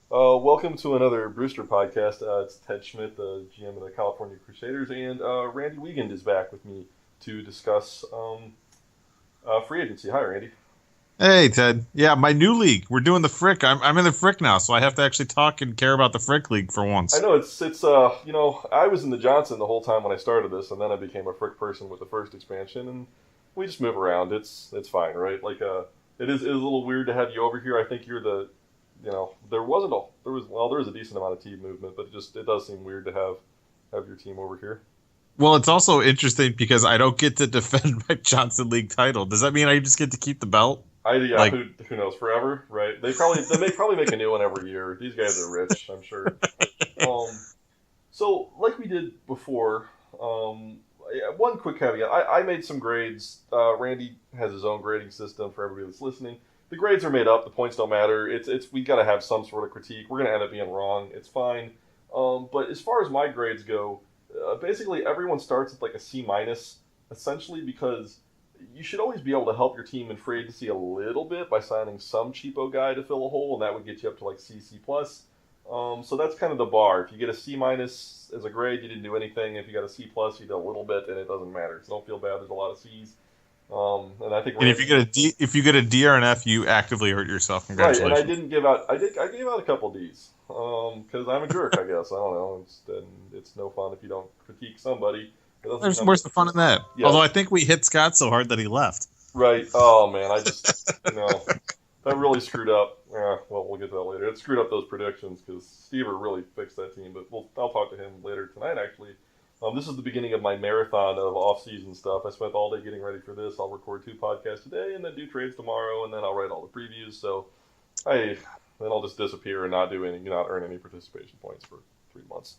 Welcome to another Brewster podcast. It's Ted Schmidt, the GM of the California Crusaders, and Randy Weigand is back with me to discuss free agency. Hi, Randy. Hey, Ted. Yeah, my new league. We're doing the Frick. I'm in the Frick now, so I have to actually talk and care about the Frick League for I once. know I was in the Johnson the whole time when I started this, and then I became a Frick person with the first expansion, and we just move around. It's fine, right? It is a little weird to have you over here. I think you're the there was a decent amount of team movement, but it does seem weird to have your team over here. Well, it's also interesting because I don't get to defend my Johnson League title. Does that mean I just get to keep the belt? Yeah, Like, who knows, forever, right? They probably make a new one every year. These guys are rich, I'm sure. Um, so like we did before, yeah, one quick caveat: I made some grades. Randy has his own grading system for everybody that's listening. The grades are made up. The points don't matter. It's we got to have some sort of critique. We're gonna end up being wrong. It's fine. But as far as my grades go, basically everyone starts at like a C minus, essentially because you should always be able to help your team in free agency a little bit by signing some cheapo guy to fill a hole, and that would get you up to like C plus. So that's kind of the bar. If you get a C minus as a grade, you didn't do anything. If you got a C plus, you did a little bit, and it doesn't matter. So don't feel bad. There's a lot of C's. And I think and if you get a D or an F, you actively hurt yourself. right, and I Congratulations. didn't give out. I gave out a couple D's because I'm a jerk. I guess I don't know. It's no fun if you don't critique somebody. It doesn't There's become where's the fun in that? yeah. Although I think we hit Scott so hard that he left. Right. Oh man, I just that really screwed up. Well, we'll get to that later. It screwed up those predictions because Stever really fixed that team. But I'll talk to him later tonight. Actually, this is the beginning of my marathon of off-season stuff. I spent all day getting ready for this. I'll record 2 podcasts today, and then do trades tomorrow, and then I'll write all the previews. So, then I'll just disappear and not earn any participation points for 3 months.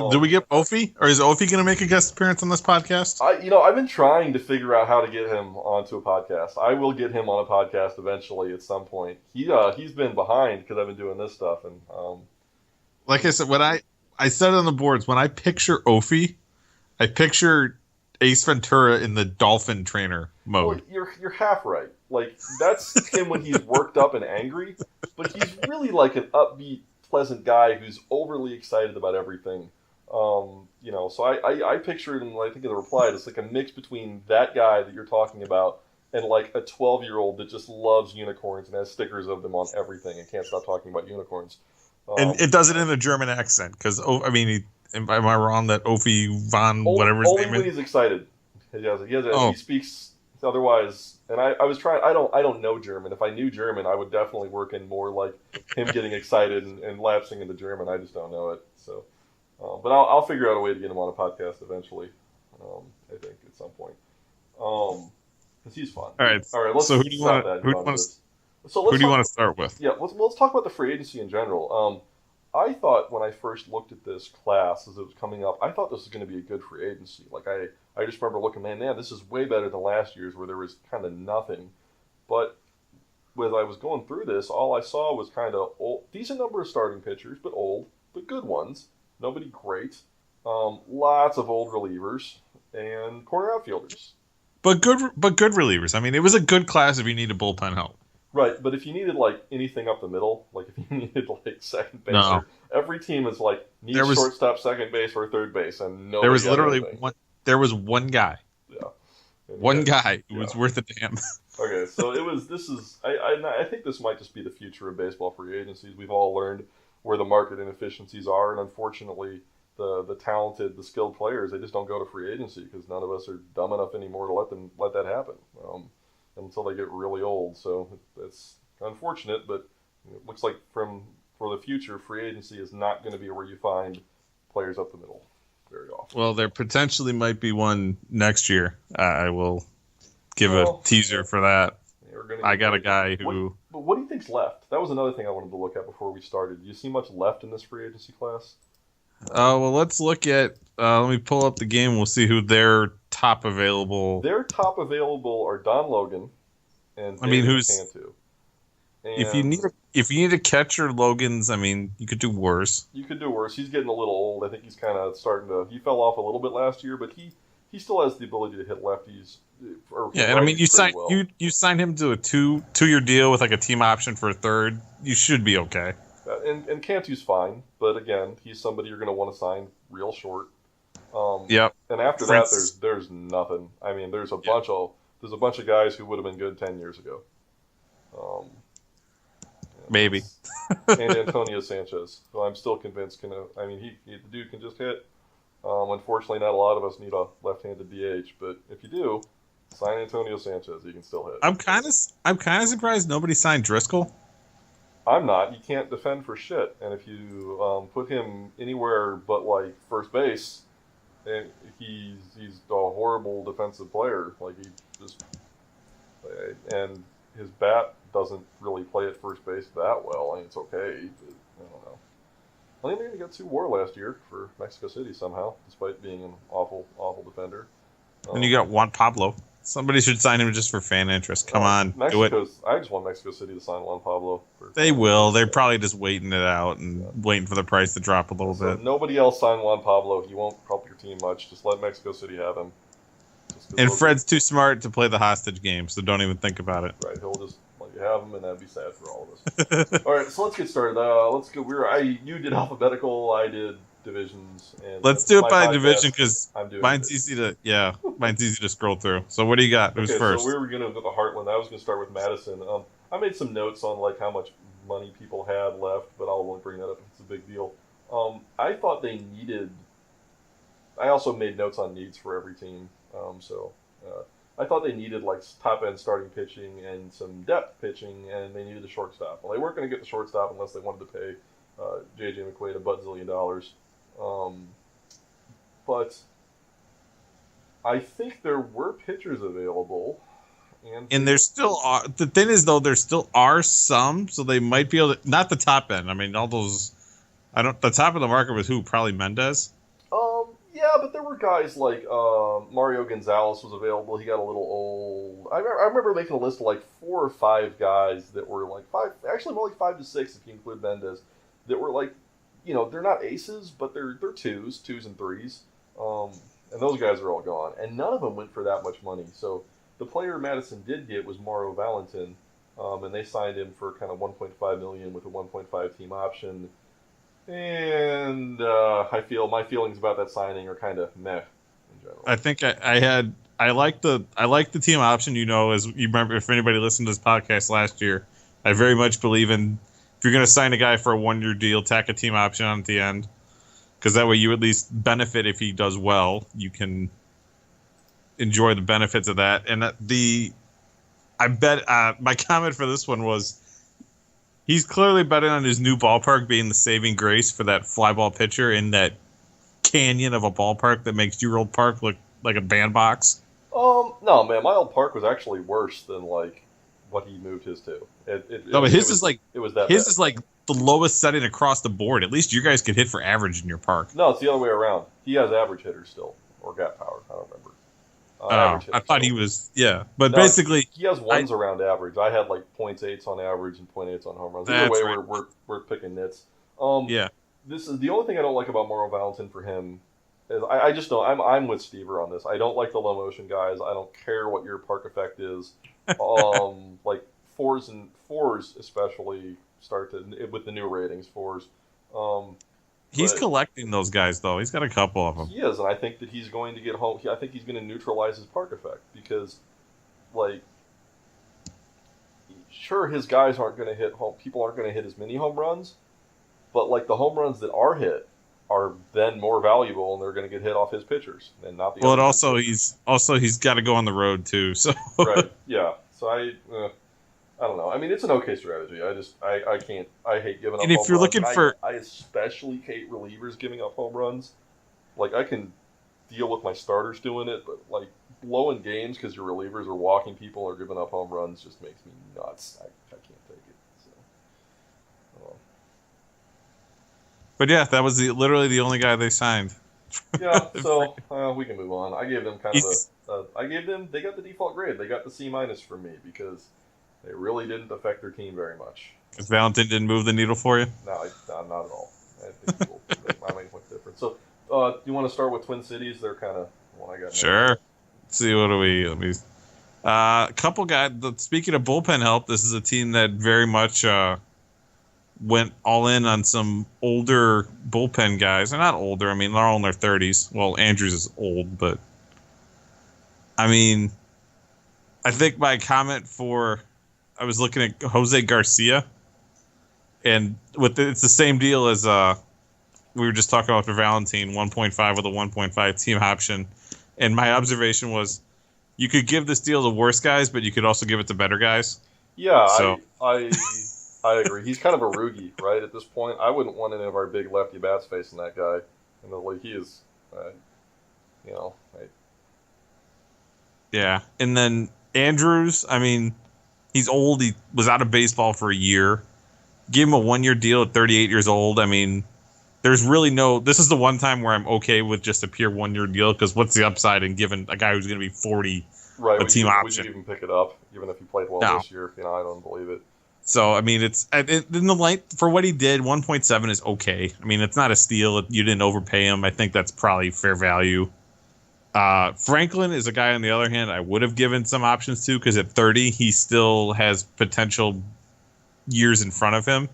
Do we get Ophi? Or is Ophi going to make a guest appearance on this podcast? I've been trying to figure out how to get him onto a podcast. I will get him on a podcast eventually at some point. He's been behind because I've been doing this stuff, and Like I said, when I said on the boards, when I picture Ophi, I picture Ace Ventura in the dolphin trainer well, mode. you're half right. Like that's him when he's worked up and angry, but he's really like an upbeat, pleasant guy who's overly excited about everything. So I picture it, and I think in the reply, it's like a mix between that guy that you're talking about and like a 12-year-old that just loves unicorns and has stickers of them on everything and can't stop talking about unicorns. And it does it in a German accent because am I wrong that Ophi von whatever his only name when is? he's excited. Oh. He speaks otherwise. And I was trying. I don't know German. If I knew German, I would definitely work in more like him getting excited and lapsing into German. I just don't know it. So, but I'll figure out a way to get him on a podcast eventually. I think at some point. Because he's fun. All right. All right. Let's So who do you stop want? that. Who do you want? So Who let's do you talk- want to start with? Yeah, let's talk about the free agency in general. I thought when I first looked at this class as it was coming up, I thought this was going to be a good free agency. Like I just remember looking, man, this is way better than last year's where there was kind of nothing. But as I was going through this, all I saw was kind of decent number of starting pitchers, but old, but good ones. Nobody great. Lots of old relievers and corner outfielders. But good relievers. I mean, it was a good class if you needed bullpen help. Right, but if you needed like anything up the middle, like if you needed like second base, No. every team is like needs shortstop, second base, or third base, and nobody There was got literally anything. one. There was one guy. Yeah, and One yeah. guy who was worth a damn. Okay, so it was. This is. I think this might just be the future of baseball free agencies. We've all learned where the market inefficiencies are, and unfortunately, the talented, the skilled players, they just don't go to free agency because none of us are dumb enough anymore to let that happen. Until they get really old. So that's unfortunate, but it looks like for the future, free agency is not going to be where you find players up the middle very often. Well, there potentially might be one next year. I will give a teaser for that. I got a guy who. But what do you think's left? That was another thing I wanted to look at before we started. Do you see much left in this free agency class? Well, let's look at. Let me pull up the game. We'll see who their top available. Their top available are Don Logan and who's Cantu. If you need a catcher, Logan's. I mean, you could do worse. You could do worse. He's getting a little old. I think he's kind of starting to. He fell off a little bit last year, but he still has the ability to hit lefties. Yeah, and I mean, you signed him to a two-year deal with like a team option for a third. You should be okay. And Cantu's fine, but again, he's somebody you're going to want to sign real short. Yep. And after that, there's nothing. I mean, there's a bunch of guys who would have been good 10 years ago. Maybe. And Antonio Sanchez, who I'm still convinced the dude can just hit. Unfortunately, not a lot of us need a left-handed DH, but if you do, sign Antonio Sanchez. He can still hit. I'm kind of surprised nobody signed Driscoll. I'm not. He can't defend for shit, and if you put him anywhere but like first base, and he's a horrible defensive player. Like he just and his bat doesn't really play at first base that well. I mean, it's okay, but I don't know. I think he got 2 WAR last year for Mexico City somehow, despite being an awful defender. And you got Juan Pablo. Somebody should sign him just for fan interest. Come on, do it. I just want Mexico City to sign Juan Pablo. They will. They're probably just waiting it out and waiting for the price to drop a little bit. Nobody else sign Juan Pablo. He won't help your team much. Just let Mexico City have him. And Fred's too smart to play the hostage game, so don't even think about it. Right, he'll just let you have him, and that'd be sad for all of us. All right, so let's get started. Let's go. You did alphabetical. I did divisions. And let's do it by division because mine's easy to scroll through. So what do you got? Who's first? So we were gonna go to Heartland. I was gonna start with Madison. I made some notes on like how much money people had left, but I won't bring that up. It's a big deal. I thought they needed. I also made notes on needs for every team. I thought they needed like top end starting pitching and some depth pitching, and they needed a shortstop. Well, they weren't going to get the shortstop unless they wanted to pay J.J. McQuaid a buzzillion dollars. But I think there were pitchers available, and there still are. The thing is, though, there still are some, so they might be able to. Not the top end. I mean, all those. The top of the market was who? Probably Mendez. Yeah, but there were guys like Mario Gonzalez was available. He got a little old. I remember making a list of like 4 or 5 guys that were like 5, actually more like 5 to 6 if you include Mendez, that were like, they're not aces, but they're 2s and 3s. And those guys are all gone. And none of them went for that much money. So the player Madison did get was Mauro Valentin, and they signed him for kind of $1.5 million with a 1.5 team option. And I feel my feelings about that signing are kind of meh in general. I think I like the team option. As you remember, if anybody listened to this podcast last year, I very much believe in if you're going to sign a guy for a 1-year deal, tack a team option on at the end, because that way you at least benefit if he does well. You can enjoy the benefits of that. And I bet my comment for this one was. He's clearly betting on his new ballpark being the saving grace for that fly ball pitcher in that canyon of a ballpark that makes your old park look like a bandbox. No, man, my old park was actually worse than like what he moved his to. His is like the lowest setting across the board. At least you guys could hit for average in your park. No, it's the other way around. He has average hitters still, or gap power. I don't remember. I thought he was, but no, basically he has ones around average. I had like 0.8s on average and 0.8s on home runs. Either way, right. we're picking nits. This is the only thing I don't like about Mauro Valentin for him. Is I just don't. I'm with Stever on this. I don't like the low motion guys. I don't care what your park effect is. Like fours especially start to with the new ratings 4s. He's collecting those guys, though. He's got a couple of them. He is, and I think that he's going to get home. I think he's going to neutralize his park effect because, like, sure, his guys aren't going to hit home. People aren't going to hit as many home runs, but like the home runs that are hit are then more valuable, and they're going to get hit off his pitchers and not the. Well, he's got to go on the road too. So right, yeah. So I don't know. I mean, it's an okay strategy. I can't. I hate giving up. And if you're looking for, I especially hate relievers giving up home runs. Like I can deal with my starters doing it, but like blowing games because your relievers are walking people or giving up home runs just makes me nuts. I can't take it. So. But yeah, that was literally the only guy they signed. Yeah, so we can move on. I gave them they got the default grade. They got the C- from me because. They really didn't affect their team very much. Because Valentin didn't move the needle for you? No, not at all. I think people make much difference. So, you want to start with Twin Cities? They're kind of one I got. Sure. Let's see, what do we... a couple guys... Speaking of bullpen help, this is a team that very much went all in on some older bullpen guys. They're not older. I mean, they're all in their 30s. Well, Andrews is old, but I mean, I think my comment I was looking at Jose Garcia, and it's the same deal as we were just talking about for Valentine, 1.5 with a 1.5 team option. And my observation was you could give this deal to worse guys, but you could also give it to better guys. Yeah, so. I agree. He's kind of a Roogie, right, at this point. I wouldn't want any of our big lefty bats facing that guy in the league. He is, Yeah, and then Andrews, I mean, he's old. He was out of baseball for a year. Give him a 1-year deal at 38 years old. I mean, there's really this is the one time where I'm okay with just a pure 1-year deal, because what's the upside in giving a guy who's going to be 40 a team option? Would you even pick it up, even if he played well this year? I don't believe it. So, I mean, it's in the light for what he did, 1.7 is okay. I mean, it's not a steal. You didn't overpay him. I think that's probably fair value. Franklin is a guy, on the other hand, I would have given some options to, because at 30, he still has potential years in front of him.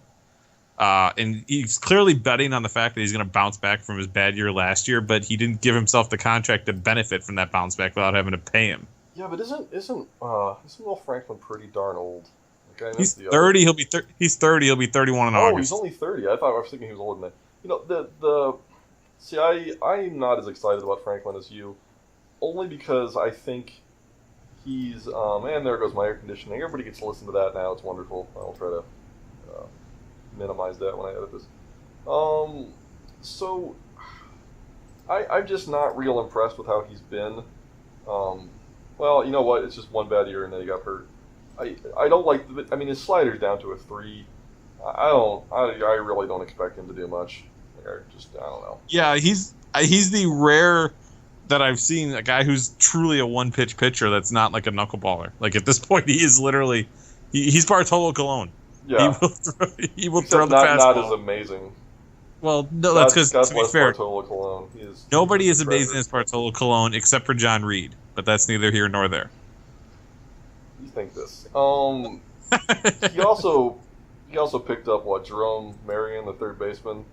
And he's clearly betting on the fact that he's going to bounce back from his bad year last year, but he didn't give himself the contract to benefit from that bounce back without having to pay him. Yeah, but isn't Will Franklin pretty darn old? He's 30. He's 30. He'll be 31 in August. Oh, he's only 30. I was thinking he was older than that. See, I'm not as excited about Franklin as you, only because I think he's and there goes my air conditioning. Everybody gets to listen to that now. It's wonderful. I'll try to minimize that when I edit this. So I'm just not real impressed with how he's been. Well, you know what? It's just one bad year and then he got hurt. I don't like. His slider's down to a 3. I really don't expect him to do much. I don't know. Yeah, he's the rare that I've seen, a guy who's truly a one-pitch pitcher that's not like a knuckleballer. Like, at this point, he is literally he's Bartolo Colon. Yeah, he will throw the fastball. Not as amazing. Well, no, that's because, to be fair, Bartolo Colon. Nobody is amazing as Bartolo Colon except for John Reed, but that's neither here nor there. You think this? He also picked up Jerome Marion, the third baseman.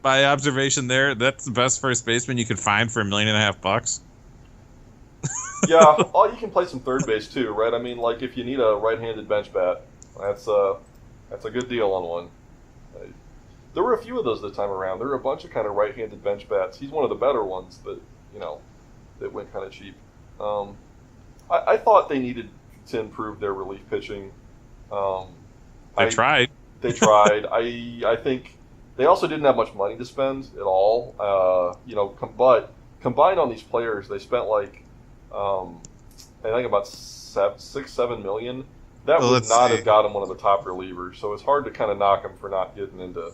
By observation, that's the best first baseman you could find for $1.5 million. Yeah, you can play some third base too, right? I mean, like, if you need a right-handed bench bat, that's a good deal on one. There were a few of those this time around. There were a bunch of kind of right-handed bench bats. He's one of the better ones that went kind of cheap. I thought they needed to improve their relief pitching. They tried. They tried. I think they also didn't have much money to spend at all. But combined on these players, they spent I think about $6-7 million. That would not have got him one of the top relievers. So it's hard to kind of knock him for not getting into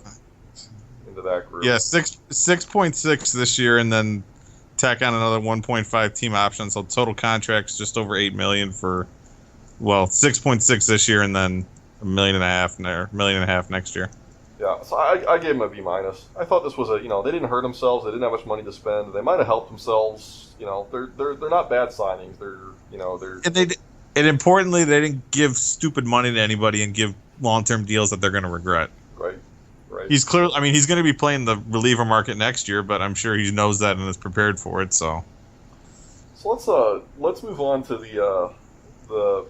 that group. Yeah, 6.6 this year, and then tack on another 1.5 team option. So total contracts just over $8 million for 6.6 this year, and then $1.5 million $1.5 million next year. Yeah, so I gave him a B-. I thought this was they didn't hurt themselves. They didn't have much money to spend. They might have helped themselves. They're not bad signings. And importantly, they didn't give stupid money to anybody and give long-term deals that they're going to regret. Right. He's clearly. I mean, he's going to be playing the reliever market next year, but I'm sure he knows that and is prepared for it. So let's move on to the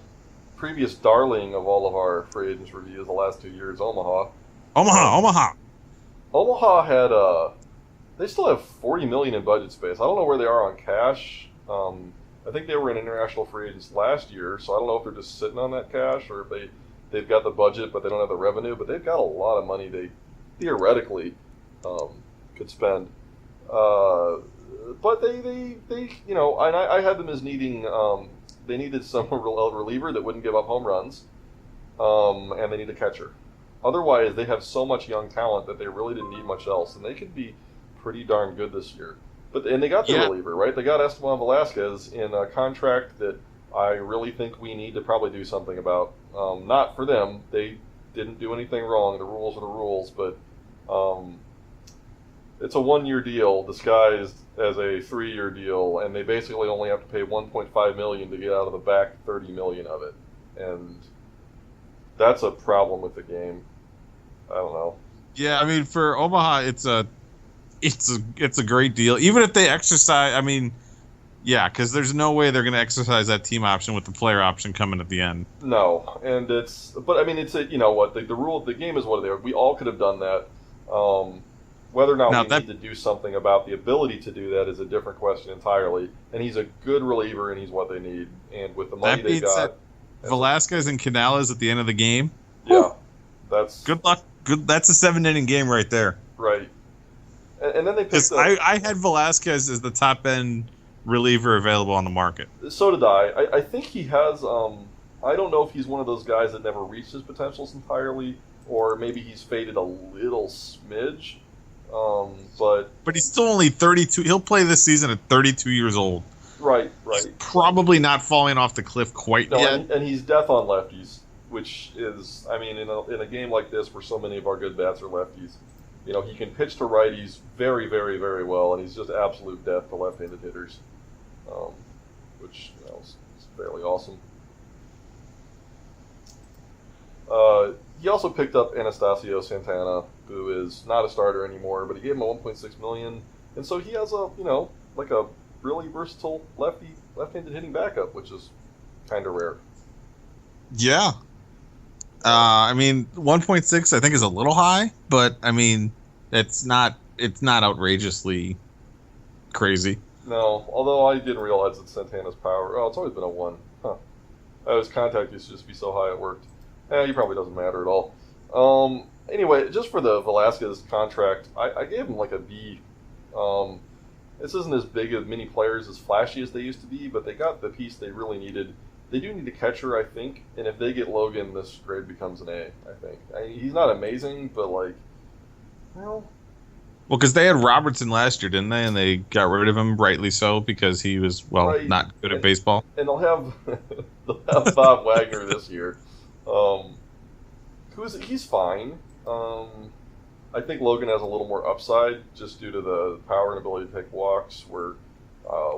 previous darling of all of our free agents reviews the last 2 years, Omaha. Omaha had they still have $40 million in budget space. I don't know where they are on cash. I think they were in international free agents last year, so I don't know if they're just sitting on that cash or if they've got the budget but they don't have the revenue. But they've got a lot of money they theoretically could spend. But they and I had them as needing they needed some reliever that wouldn't give up home runs, and they need a catcher. Otherwise, they have so much young talent that they really didn't need much else, and they could be pretty darn good this year. And they got the reliever, right? They got Esteban Velasquez in a contract that I really think we need to probably do something about. Not for them; they didn't do anything wrong. The rules are the rules, but it's a 1-year deal disguised as a 3-year deal, and they basically only have to pay $1.5 million to get out of the back $30 million of it, and that's a problem with the game. I don't know. Yeah, I mean, for Omaha, it's a great deal. Even if they exercise, I mean, yeah, because there's no way they're going to exercise that team option with the player option coming at the end. No, and but I mean, it's a, you know what, the rule of the game is what they are. We all could have done that. Whether or not Now we that need to do something about the ability to do that is a different question entirely. And he's a good reliever, and he's what they need. And with the money they got, Velasquez and Canales at the end of the game. Yeah, that's good luck. Good. That's a 7-inning game right there. Right. And then they picked up. I had Velasquez as the top end reliever available on the market. So did I. I think he has. I don't know if he's one of those guys that never reached his potentials entirely, or maybe he's faded a little smidge. But he's still only 32. He'll play this season at 32 years old. Right. He's probably not falling off the cliff quite yet. And he's death on lefties, which is, I mean, in a game like this where so many of our good bats are lefties, you know, he can pitch to righties very, very, very well, and he's just absolute death to left-handed hitters, which, you know, is fairly awesome. He also picked up Anastasio Santana, who is not a starter anymore, but he gave him a $1.6 million, and so he has a, you know, like a really versatile left-handed hitting backup, which is kind of rare. Yeah. I mean, 1.6 I think is a little high, but I mean, it's not outrageously crazy. No, although I didn't realize that Santana's power. Oh, it's always been a 1. Huh. His contact used to just be so high it worked. He probably doesn't matter at all. Anyway, just for the Velasquez contract, I gave him like a B. This isn't as big of many players as flashy as they used to be, but they got the piece they really needed. They do need a catcher, I think, and if they get Logan, this grade becomes an A, I think. He's not amazing, but like, well, because they had Robertson last year, didn't they? And they got rid of him, rightly so, because he was, not good at baseball. And they'll have Bob Wagner this year. He's fine. I think Logan has a little more upside just due to the power and ability to take walks, where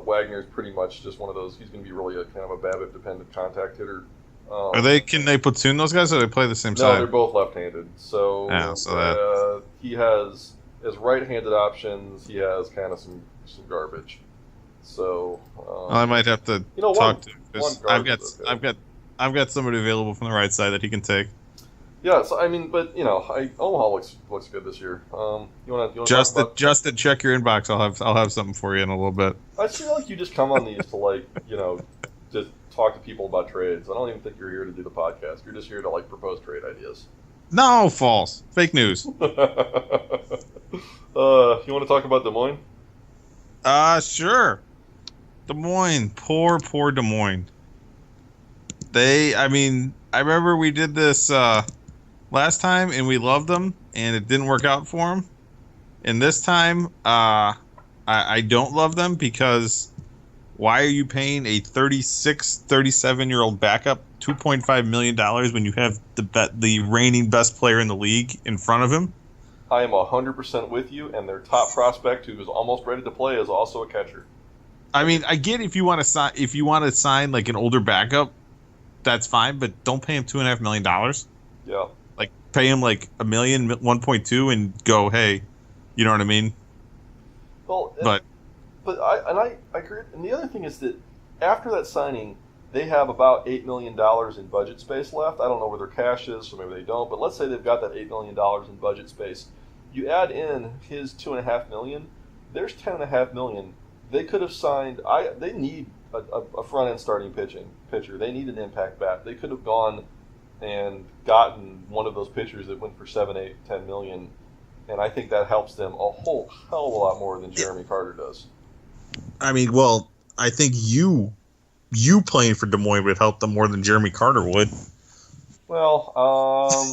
Wagner's pretty much just one of those. He's going to be really a kind of a BABIP-dependent contact hitter. Can they platoon those guys, or they play the same side? No, they're both left-handed. So, he has as right-handed options. He has kind of some garbage. So I might have to talk to him, because I've got somebody available from the right side that he can take. Yeah, so I mean, but you know, Omaha looks good this year. You want to Justin, check your inbox. I'll have something for you in a little bit. I feel like you just come on these to, like, you know, just talk to people about trades. I don't even think you're here to do the podcast. You're just here to, like, propose trade ideas. No, false, fake news. You want to talk about Des Moines? Sure. Des Moines, poor Des Moines. I remember we did this last time, and we loved them, and it didn't work out for them. And this time, I don't love them, because why are you paying a 36, 37-year-old backup $2.5 million when you have the reigning best player in the league in front of him? I am 100% with you, and their top prospect, who is almost ready to play, is also a catcher. I mean, I get if you want to sign like an older backup, that's fine, but don't pay him $2.5 million. Yeah. Like, pay him like $1 million, 1.2, and go, hey, you know what I mean? Well, but I agree. And the other thing is that after that signing, they have about $8 million in budget space left. I don't know where their cash is, so maybe they don't. But let's say they've got that $8 million in budget space. You add in his $2.5 million. There's $10.5 million. They could have signed. They need a front end starting pitcher. They need an impact bat. They could have gone and gotten one of those pitchers that went for 7, 8, 10 million, and I think that helps them a whole hell of a lot more than Jeremy Carter does. I mean, well, I think you playing for Des Moines would help them more than Jeremy Carter would. Well,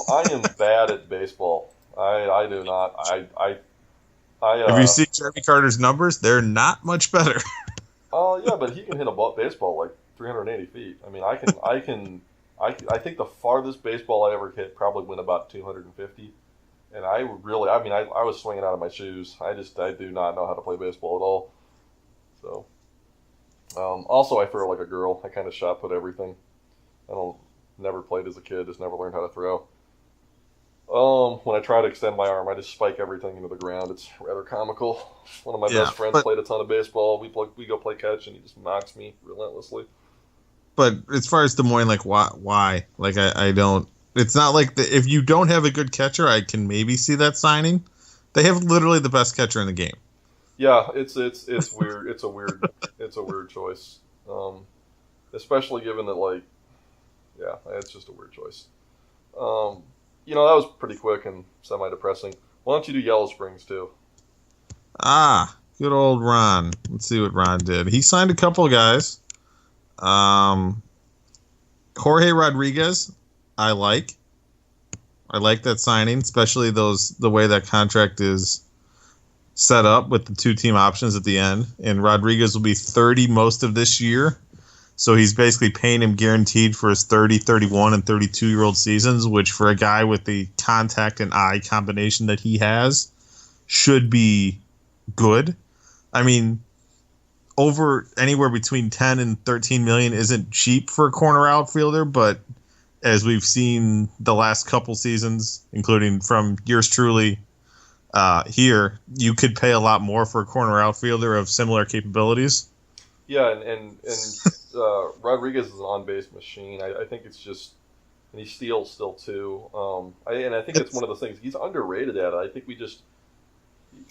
I am bad at baseball. I do not. Have you seen Jeremy Carter's numbers? They're not much better. Yeah, but he can hit a baseball like 380 feet. I mean, I think the farthest baseball I ever hit probably went about 250. And I was swinging out of my shoes. I do not know how to play baseball at all. So, also I throw like a girl. I kind of shot put everything. Never played as a kid. Just never learned how to throw. When I try to extend my arm, I just spike everything into the ground. It's rather comical. One of my best friends played a ton of baseball. We go play catch, and he just knocks me relentlessly. But as far as Des Moines, like, why? Like, I don't... It's not like... if you don't have a good catcher, I can maybe see that signing. They have literally the best catcher in the game. Yeah, it's weird. It's a weird choice. Especially given that, like... Yeah, it's just a weird choice. That was pretty quick and semi-depressing. Why don't you do Yellow Springs, too? Good old Ron. Let's see what Ron did. He signed a couple of guys. Jorge Rodriguez, I like that signing, especially the way that contract is set up with the 2-team options at the end. And Rodriguez will be 30 most of this year. So he's basically paying him guaranteed for his 30, 31, and 32-year-old seasons, which for a guy with the contact and eye combination that he has should be good. I mean, over anywhere between 10 and 13 million isn't cheap for a corner outfielder, but as we've seen the last couple seasons, including from yours truly here, you could pay a lot more for a corner outfielder of similar capabilities. Yeah, and Rodriguez is an on-base machine. I think it's just, and he steals still too. I think it's one of those things. He's underrated at it. I think we just,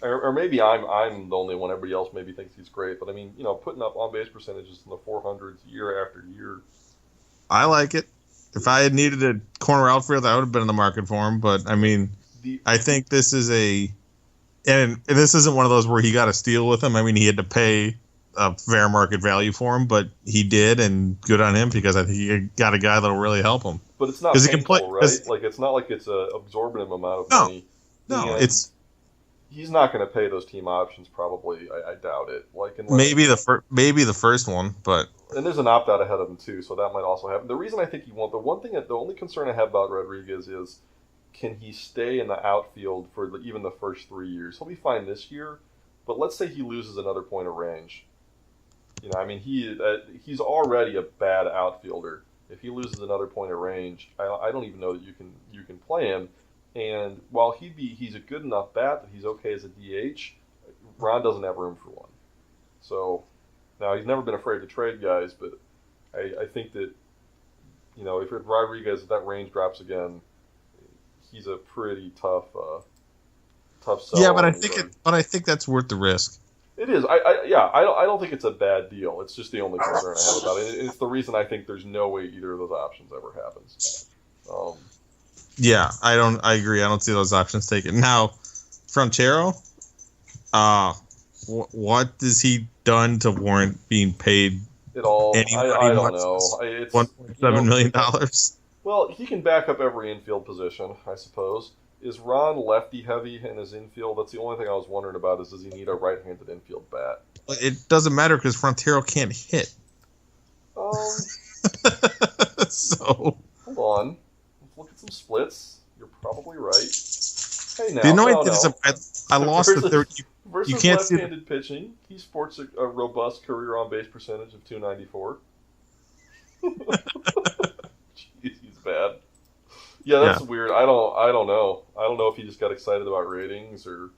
or maybe I'm the only one. Everybody else maybe thinks he's great. But I mean, putting up on-base percentages in the 400s year after year. I like it. If I had needed a corner outfielder, I would have been in the market for him. But I mean, I think this is and this isn't one of those where he got a steal with him. I mean, he had to pay a fair market value for him, but he did, and good on him because I think he got a guy that'll really help him. But it's not painful, he can play, right? Like it's not like it's an absorbent amount of money. No, he's not going to pay those team options. Probably, I doubt it. Like maybe the first one, but and there's an opt out ahead of him too, so that might also happen. The reason I think he won't. The only concern I have about Rodriguez is, can he stay in the outfield for even the first 3 years? He'll be fine this year, but let's say he loses another point of range. He's already a bad outfielder. If he loses another point of range, I don't even know that you can play him. And while he's a good enough bat that he's okay as a DH, Ron doesn't have room for one. So now he's never been afraid to trade guys, but I think that if Rodriguez, if that range drops again, he's a pretty tough sell. Yeah, but I think that's worth the risk. It is. I don't think it's a bad deal. It's just the only concern I have about it. It's the reason I think there's no way either of those options ever happens. Yeah, I agree. I don't see those options taken. Now, Frontero, what has he done to warrant being paid at all? I don't know. It's $1.7 million. Well, he can back up every infield position, I suppose. Is Ron lefty heavy in his infield? That's the only thing I was wondering about. Does he need a right-handed infield bat? It doesn't matter because Frontero can't hit. So hold on. Let's look at some splits. You're probably right. Hey, now the annoying thing is I lost the third. Versus you can't left-handed pitching, he sports a robust career on-base percentage of .294. Jeez, he's bad. Yeah, that's weird. I don't know. I don't know if he just got excited about ratings or,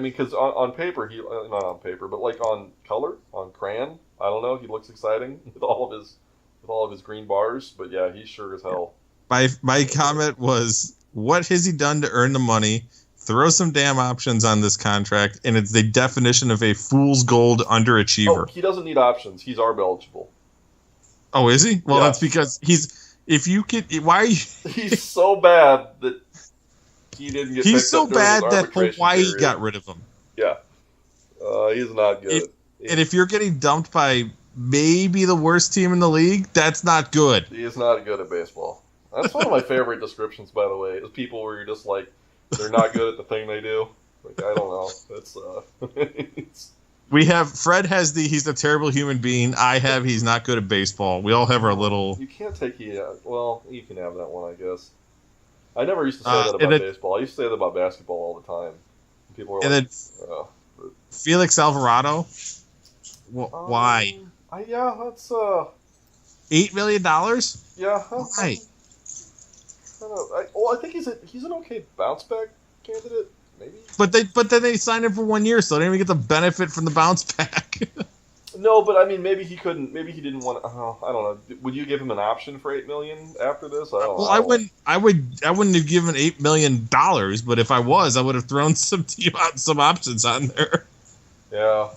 because on paper not on paper, but like on color, on crayon, I don't know. He looks exciting with all of his green bars, but yeah, he's sure as hell. My comment was, what has he done to earn the money? Throw some damn options on this contract, and it's the definition of a fool's gold underachiever. Oh, he doesn't need options. He's ARB eligible. Oh, is he? Well, That's because he's. If you could, why? Are you... He's so bad that he didn't get. He's so bad that Hawaii got rid of him. Yeah, he's not good. And if you're getting dumped by maybe the worst team in the league, that's not good. He is not good at baseball. That's one of my favorite descriptions, by the way. Is people where you're just like, they're not good at the thing they do. Like, I don't know. It's. We have Fred has he's a terrible human being. He's not good at baseball. We all have our little. You can't take well, you can have that one, I guess. I never used to say that about baseball. I used to say that about basketball all the time. People were like, Felix Alvarado. Why? Yeah, that's $8 million. Yeah. Why? don't know. I think he's an okay bounce back candidate, maybe. But then they signed him for 1 year, so they didn't even get the benefit from the bounce back. No, but I mean, maybe he couldn't. Maybe he didn't want. I don't know. Would you give him an option for $8 million after this? I don't know. I wouldn't have given $8 million, but if I was, I would have thrown some options on there. Yeah,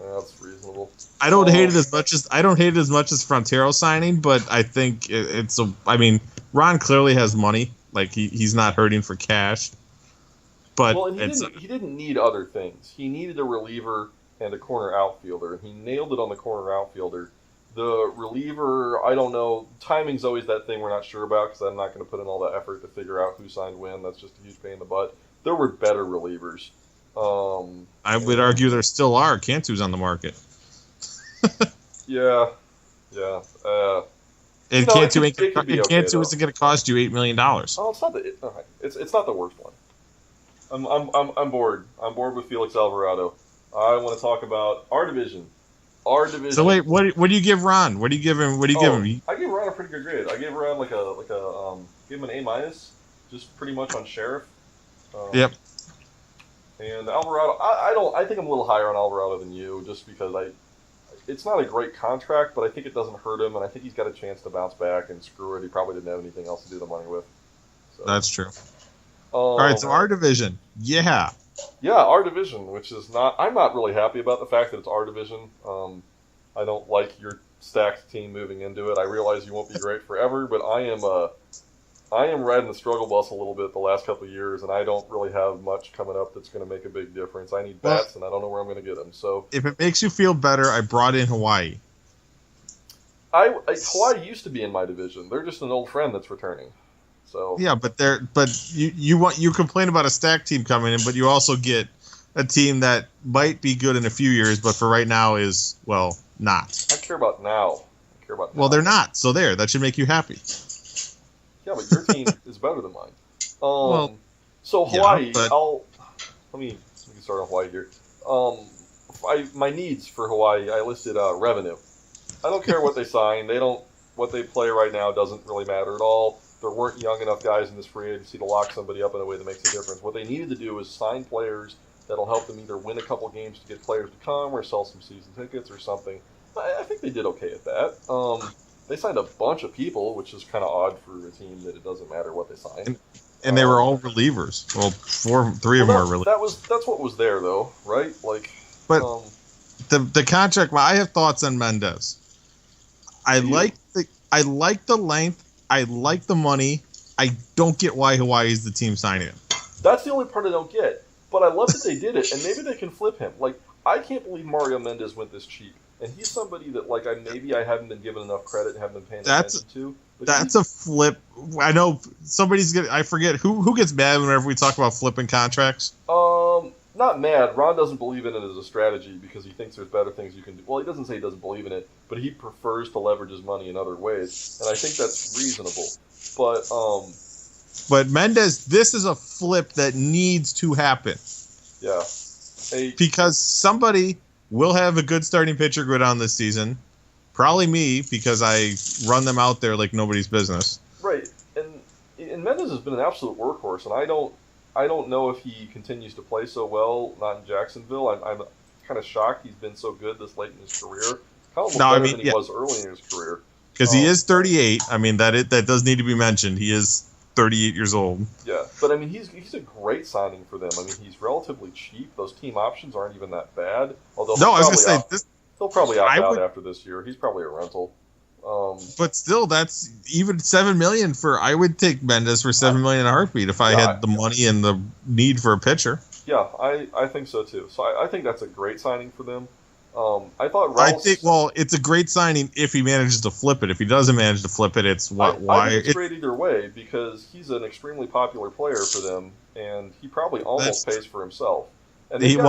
that's reasonable. I don't hate it as much as Frontero signing, but I think it's a. I mean, Ron clearly has money. Like he's not hurting for cash. But he didn't need other things. He needed a reliever and a corner outfielder, and he nailed it on the corner outfielder. The reliever, I don't know. Timing's always that thing we're not sure about because I'm not going to put in all that effort to figure out who signed when. That's just a huge pain in the butt. There were better relievers. I would argue there still are. Cantu's on the market. Yeah. And Cantu isn't going to cost you $8 million. Oh, it's not the worst one. I'm bored. I'm bored with Felix Alvarado. I want to talk about our division. So wait, what do you give Ron? What do you give him? What do you give him? I gave Ron a pretty good grade. I gave Ron give him an A-, just pretty much on Sheriff. Yep. And Alvarado, I think I'm a little higher on Alvarado than you, just because it's not a great contract, but I think it doesn't hurt him, and I think he's got a chance to bounce back. And screw it, he probably didn't have anything else to do the money with. So. That's true. All right, so our division, yeah, our division, which is I'm not really happy about the fact that it's our division. I don't like your stacked team moving into it. I realize you won't be great forever, but I am riding the struggle bus a little bit the last couple of years, and I don't really have much coming up that's going to make a big difference. I need bats, and I don't know where I'm going to get them. So if it makes you feel better, I brought in Hawaii. Hawaii used to be in my division. They're just an old friend that's returning. So yeah, but you complain about a stacked team coming in, but you also get a team that might be good in a few years, but for right now is not. I care about now. Well, they're not. So that should make you happy. Yeah, but your team is better than mine. So Hawaii, yeah, let me start on Hawaii here. My needs for Hawaii, I listed revenue. I don't care what they sign. What they play right now doesn't really matter at all. There weren't young enough guys in this free agency to lock somebody up in a way that makes a difference. What they needed to do is sign players that'll help them either win a couple games to get players to come or sell some season tickets or something. I think they did okay at that. They signed a bunch of people, which is kind of odd for a team that it doesn't matter what they sign. And they were all relievers. Well, three of them were relievers. That's what was there, though, right? But the contract. Well, I have thoughts on Mendez. I like the length. I like the money. I don't get why Hawaii is the team signing him. That's the only part I don't get. But I love that they did it, and maybe they can flip him. I can't believe Mario Mendez went this cheap. And he's somebody that, I haven't been given enough credit and haven't been paying attention to. That's a flip. I know I forget who gets mad whenever we talk about flipping contracts. Not mad. Ron doesn't believe in it as a strategy because he thinks there's better things you can do. Well, he doesn't say he doesn't believe in it, but he prefers to leverage his money in other ways, and I think that's reasonable. But Mendez, this is a flip that needs to happen. Yeah. Because somebody will have a good starting pitcher go down this season. Probably me, because I run them out there like nobody's business. Right. And Mendez has been an absolute workhorse, and I don't know if he continues to play so well, not in Jacksonville. I'm kind of shocked he's been so good this late in his career. Than he was early in his career. Because he is 38. I mean, that does need to be mentioned. He is 38 years old. Yeah, but I mean, he's a great signing for them. I mean, he's relatively cheap. Those team options aren't even that bad. Although he'll probably opt out after this year. He's probably a rental. But still, that's even $7 million for. I would take Mendez for $7 million in a heartbeat if I had the money and the need for a pitcher. Yeah, I think so too. So I think that's a great signing for them. It's a great signing if he manages to flip it. If he doesn't manage to flip it, it's why. I think it's great either way because he's an extremely popular player for them, and he probably almost pays for himself. And you've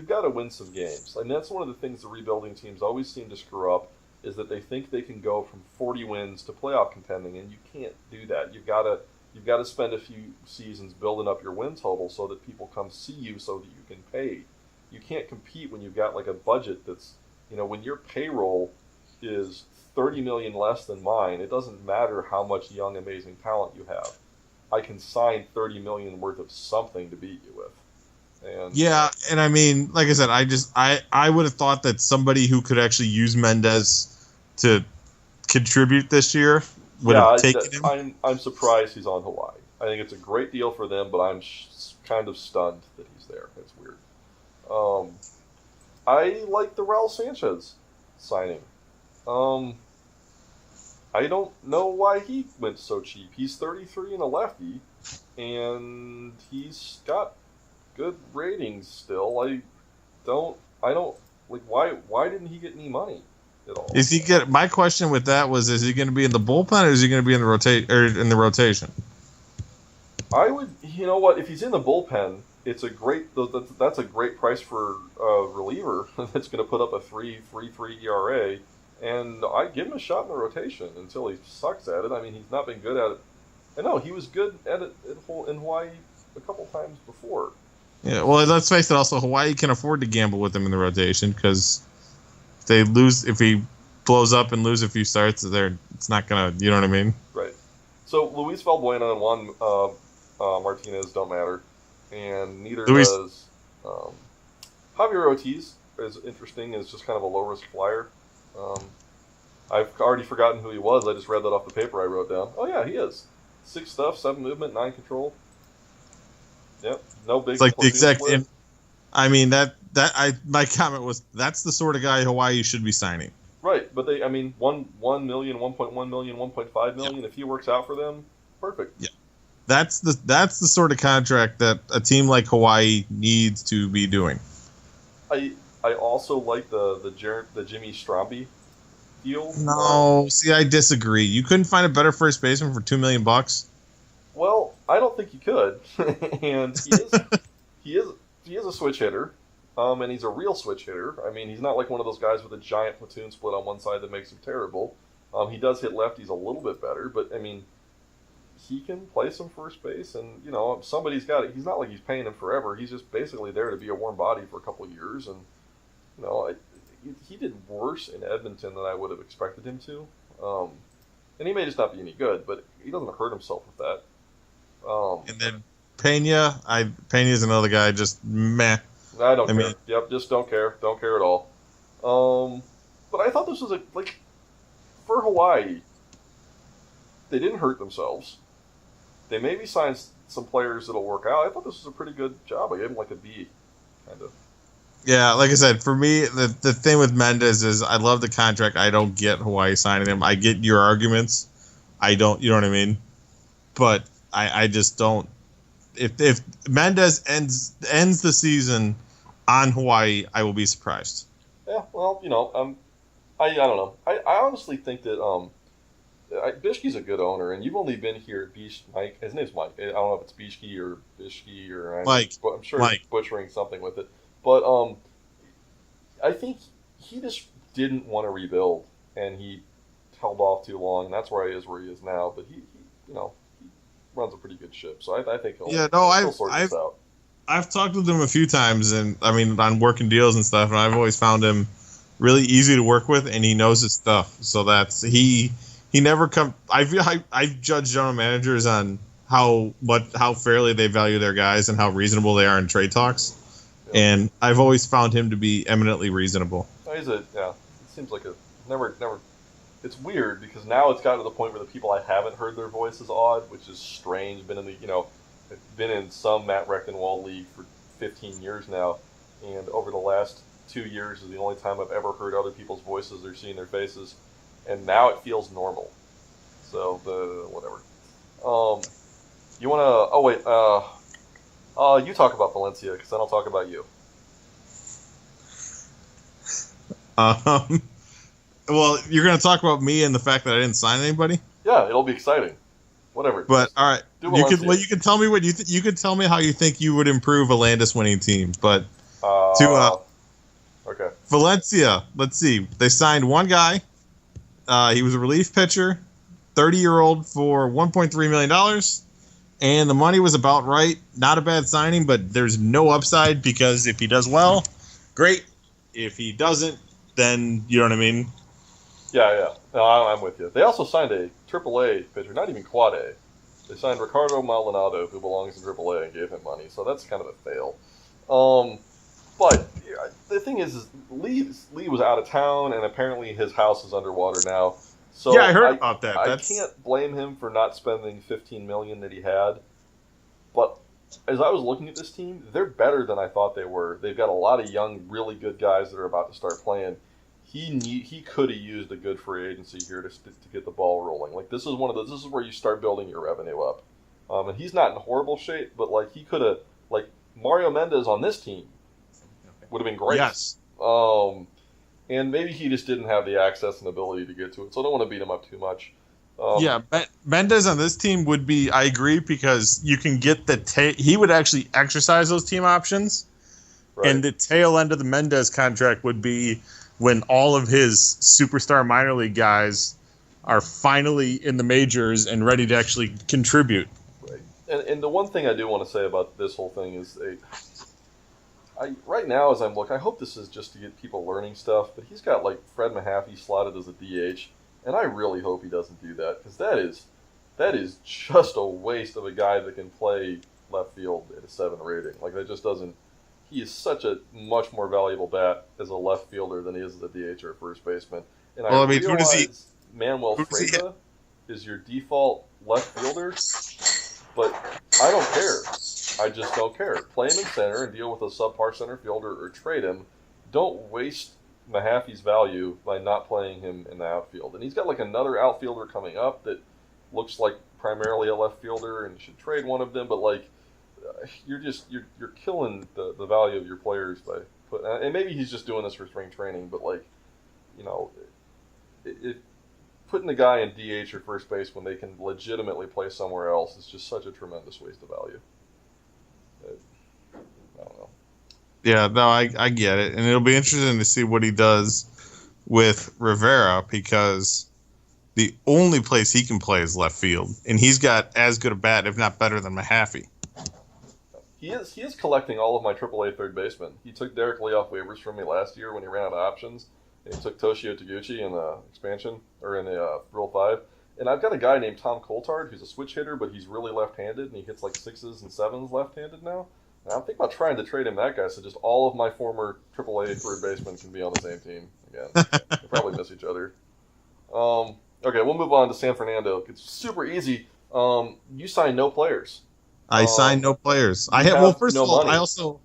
got to win some games. I mean, that's one of the things the rebuilding teams always seem to screw up is that they think they can go from 40 wins to playoff contending, and you can't do that. You've got to spend a few seasons building up your win total so that people come see you so that you can pay. You can't compete when you've got a budget that's, when your payroll is $30 million less than mine, it doesn't matter how much young, amazing talent you have. I can sign $30 million worth of something to beat you with. And yeah, and I mean, like I said, I would have thought that somebody who could actually use Mendez to contribute this year would have taken him. I'm surprised he's on Hawaii. I think it's a great deal for them, but I'm kind of stunned that he's there. It's weird. I like the Raul Sanchez signing. I don't know why he went so cheap. He's 33 and a lefty, and he's got good ratings still. I don't like why didn't he get any money at all? My question with that was, is he going to be in the bullpen or is he going to be in the rotation? I would, you know what, if he's in the bullpen, it's a great that's a great price for a reliever that's going to put up a 3.33 ERA, and I'd give him a shot in the rotation until he sucks at it. I mean, he's not been good at it. I know he was good at it in Hawaii a couple times before. Yeah, well, let's face it. Also, Hawaii can afford to gamble with him in the rotation because if he blows up and lose a few starts, it's not gonna. You know what I mean? Right. So Luis Valbuena and Juan Martinez don't matter, and neither does Javier Ortiz. Is interesting. Is just kind of a low risk flyer. I've already forgotten who he was. I just read that off the paper I wrote down. Oh yeah, he is 6 stuff, 7 movement, 9 control. Yep, no big. It's like the exact. I mean my comment was that's the sort of guy Hawaii should be signing. Right, but $1 million, 1.1 million, 1.5 million. Yep. If he works out for them, perfect. Yeah, that's the sort of contract that a team like Hawaii needs to be doing. I also like the Jimmy Stromby deal. No, see, I disagree. You couldn't find a better first baseman for $2 million. Well, I don't think you could, and he is a switch hitter, and he's a real switch hitter. I mean, he's not like one of those guys with a giant platoon split on one side that makes him terrible. He does hit lefties a little bit better, but I mean, he can play some first base, and you know, somebody's got it. He's not like he's paying him forever. He's just basically there to be a warm body for a couple of years, and you know, he did worse in Edmonton than I would have expected him to. And he may just not be any good, but he doesn't hurt himself with that. And then Pena's another guy, just meh. I don't care. Yep, just don't care. Don't care at all. But I thought this was for Hawaii, they didn't hurt themselves. They maybe signed some players that'll work out. I thought this was a pretty good job. I gave him like a B, kind of. Yeah, like I said, for me, the thing with Mendez is I love the contract. I don't get Hawaii signing him. I get your arguments. I don't, you know what I mean? But I just don't. If Mendez ends the season on Hawaii, I will be surprised. Yeah, well, you know, I don't know. I honestly think that Bishke's a good owner, and you've only been here at Mike. His name's Mike. I don't know if it's Bishke or Bishke or Mike. But I'm sure he's butchering something with it. But I think he just didn't want to rebuild, and he held off too long, and that's where he is now. But he runs a pretty good ship, so I think he'll sort this out. I've talked with him a few times, and I mean on working deals and stuff, and I've always found him really easy to work with, and he knows his stuff. So that's he never come. I judge general managers on how fairly they value their guys and how reasonable they are in trade talks. Yeah. And I've always found him to be eminently reasonable. It seems like never. It's weird because now it's gotten to the point where the people I haven't heard their voices odd, which is strange. Been in some Matt Rectenwald league for 15 years now, and over the last 2 years is the only time I've ever heard other people's voices or seen their faces, and now it feels normal. So whatever. You wanna? Oh wait. You talk about Valencia because then I'll talk about you. Well, you're going to talk about me and the fact that I didn't sign anybody? Yeah, it'll be exciting. Whatever. But all right, you can tell me what you could tell me how you think you would improve a Landis winning team. But okay, Valencia. Let's see. They signed one guy. He was a relief pitcher, 30-year-old for $1.3 million, and the money was about right. Not a bad signing, but there's no upside because if he does well, great. If he doesn't, then you know what I mean. Yeah. No, I'm with you. They also signed a AAA pitcher, not even quad A, They signed Ricardo Maldonado, who belongs in AAA, and gave him money, so that's kind of a fail. But the thing is Lee was out of town, and apparently his house is underwater now. So yeah, I heard about that. I can't blame him for not spending $15 million that he had. But as I was looking at this team, they're better than I thought they were. They've got a lot of young, really good guys that are about to start playing. He could have used a good free agency here to get the ball rolling. Like this is one of those. This is where you start building your revenue up. And he's not in horrible shape, but like he could have, like Mario Mendez on this team would have been great. Yes. And maybe he just didn't have the access and ability to get to it, so I don't want to beat him up too much. Mendez on this team would be, I agree, because you can get he would actually exercise those team options, right. And the tail end of the Mendez contract would be when all of his superstar minor league guys are finally in the majors and ready to actually contribute. Right. And the one thing I do want to say about this whole thing is right now, as I'm looking, I hope this is just to get people learning stuff, but he's got like Fred Mahaffey slotted as a DH, and I really hope he doesn't do that, because that is just a waste of a guy that can play left field at a 7 rating. Like, that just doesn't. He is such a much more valuable bat as a left fielder than he is as a DH or a first baseman. And I realize Manuel Freda is your default left fielder, but I don't care. I just don't care. Play him in center and deal with a subpar center fielder or trade him. Don't waste Mahaffey's value by not playing him in the outfield. And he's got like another outfielder coming up that looks like primarily a left fielder, and you should trade one of them. But like, you're killing the value of your players by and maybe he's just doing this for spring training. But like, you know, putting the guy in DH or first base when they can legitimately play somewhere else is just such a tremendous waste of value. I don't know. Yeah, no, I get it. And it'll be interesting to see what he does with Rivera, because the only place he can play is left field. And he's got as good a bat, if not better, than Mahaffey. He is collecting all of my AAA third basemen. He took Derek Lee off waivers from me last year when he ran out of options. And he took Toshio Taguchi in the expansion, or in the Rule 5. And I've got a guy named Tom Coulthard who's a switch hitter, but he's really left-handed, and he hits like 6s and 7s left-handed now. And I'm thinking about trying to trade him that guy, so just all of my former AAA third basemen can be on the same team again. They probably miss each other. Okay, we'll move on to San Fernando. It's super easy. You signed no players. I signed no players. I had first of all, money. I also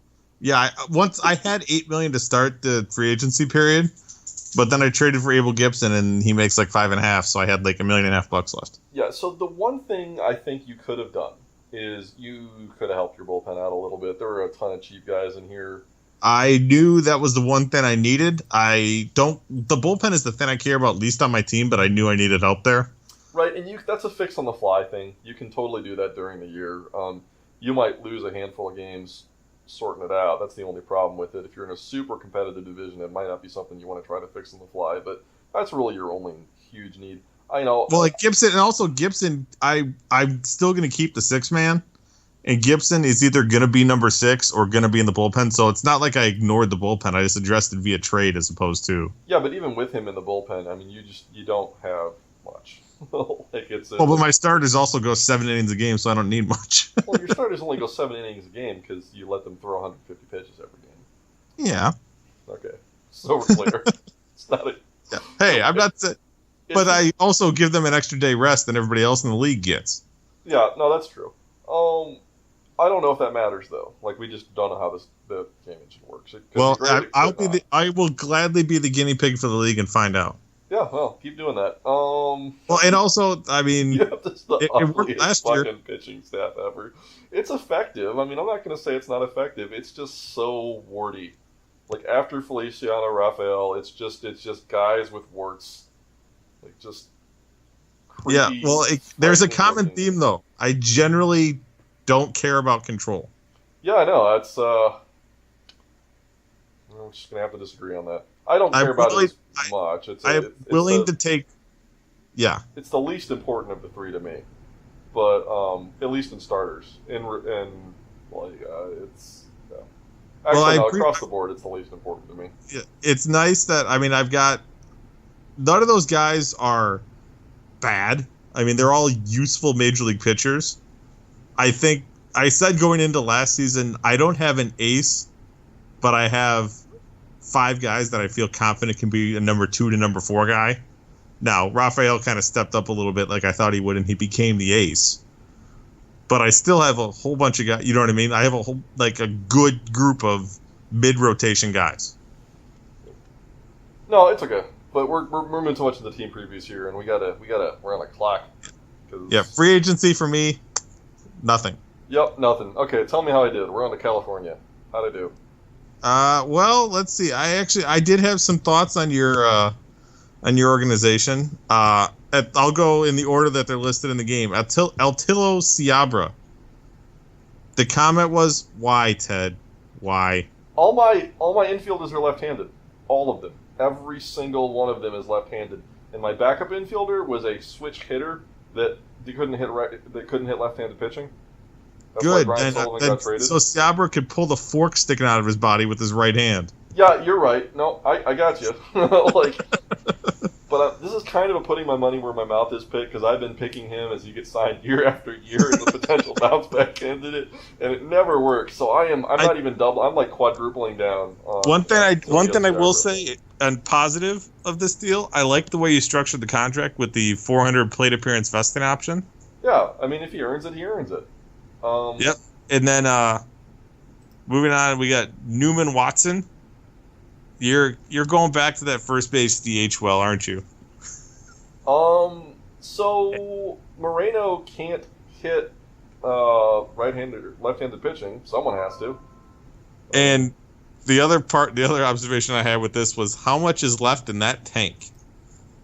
once I had $8 million to start the free agency period, but then I traded for Abel Gibson, and he makes like $5.5, so I had like $1.5 million left. Yeah. So the one thing I think you could have done is you could have helped your bullpen out a little bit. There were a ton of cheap guys in here. I knew that was the one thing I needed. The bullpen is the thing I care about least on my team, but I knew I needed help there. Right, and that's a fix on the fly thing. You can totally do that during the year. You might lose a handful of games sorting it out. That's the only problem with it. If you're in a super competitive division, it might not be something you want to try to fix on the fly, but that's really your only huge need. I know. Well, like Gibson, and also Gibson, I'm still going to keep the 6-man, and Gibson is either going to be number 6 or going to be in the bullpen. So it's not like I ignored the bullpen. I just addressed it via trade as opposed to. Yeah, but even with him in the bullpen, I mean, you don't have much. But my starters also go 7 innings a game, so I don't need much. Well, your starters only go 7 innings a game because you let them throw 150 pitches every game. Yeah. Okay, so we're clear. It's not a. Yeah. Hey, I'm not. But I also give them an extra day rest than everybody else in the league gets. Yeah, no, that's true. I don't know if that matters though. Like, we just don't know how the championship works. Well, I will gladly be the guinea pig for the league and find out. Yeah, well, keep doing that. Well, and also, I mean, you have it worked last year. Pitching staff ever. It's effective. I mean, I'm not going to say it's not effective. It's just so warty. Like, after Feliciano Rafael, it's just guys with warts. Like, just creepy. Yeah, well, there's a common theme though. I generally don't care about control. Yeah, I know. That's I'm just gonna have to disagree on that. I don't care about it as much. I'm willing to take. Yeah, it's the least important of the three to me, but at least in starters, it's. Yeah. Actually, across the board, it's the least important to me. Yeah, it's nice that I've got. None of those guys are bad. I mean, they're all useful major league pitchers. I think I said going into last season, I don't have an ace, but I have 5 guys that I feel confident can be a number 2 to number 4 guy. Now, Rafael kind of stepped up a little bit like I thought he would, and he became the ace. But I still have a whole bunch of guys, you know what I mean? I have a good group of mid-rotation guys. No, it's okay. But we're moving too much of the team previews here, and we're on a clock. Yeah, free agency for me, nothing. Yep, nothing. Okay, tell me how I did. We're on to California. How'd I do? Well, let's see. I did have some thoughts on your organization. I'll go in the order that they're listed in the game. Altillo Seabra. The comment was, "Why, Ted? Why?" All my infielders are left-handed. All of them. Every single one of them is left-handed. And my backup infielder was a switch hitter that couldn't hit left-handed pitching. That's Good. why Brian Sullivan got traded. So Seabra could pull the fork sticking out of his body with his right hand. Yeah, you're right. No, I got you. But this is kind of a putting my money where my mouth is pick, because I've been picking him as he gets signed year after year as a potential bounce back candidate, and it never works. So I'm not even double. I'm like quadrupling down. One thing I will say, and positive of this deal, I like the way you structured the contract with the 400 plate appearance vesting option. Yeah, I mean, if he earns it, he earns it. Yep. And then moving on, we got Newman Watson. You're going back to that first base DH well, aren't you? So Moreno can't hit right-handed or left-handed pitching. Someone has to. And the other observation I had with this was how much is left in that tank.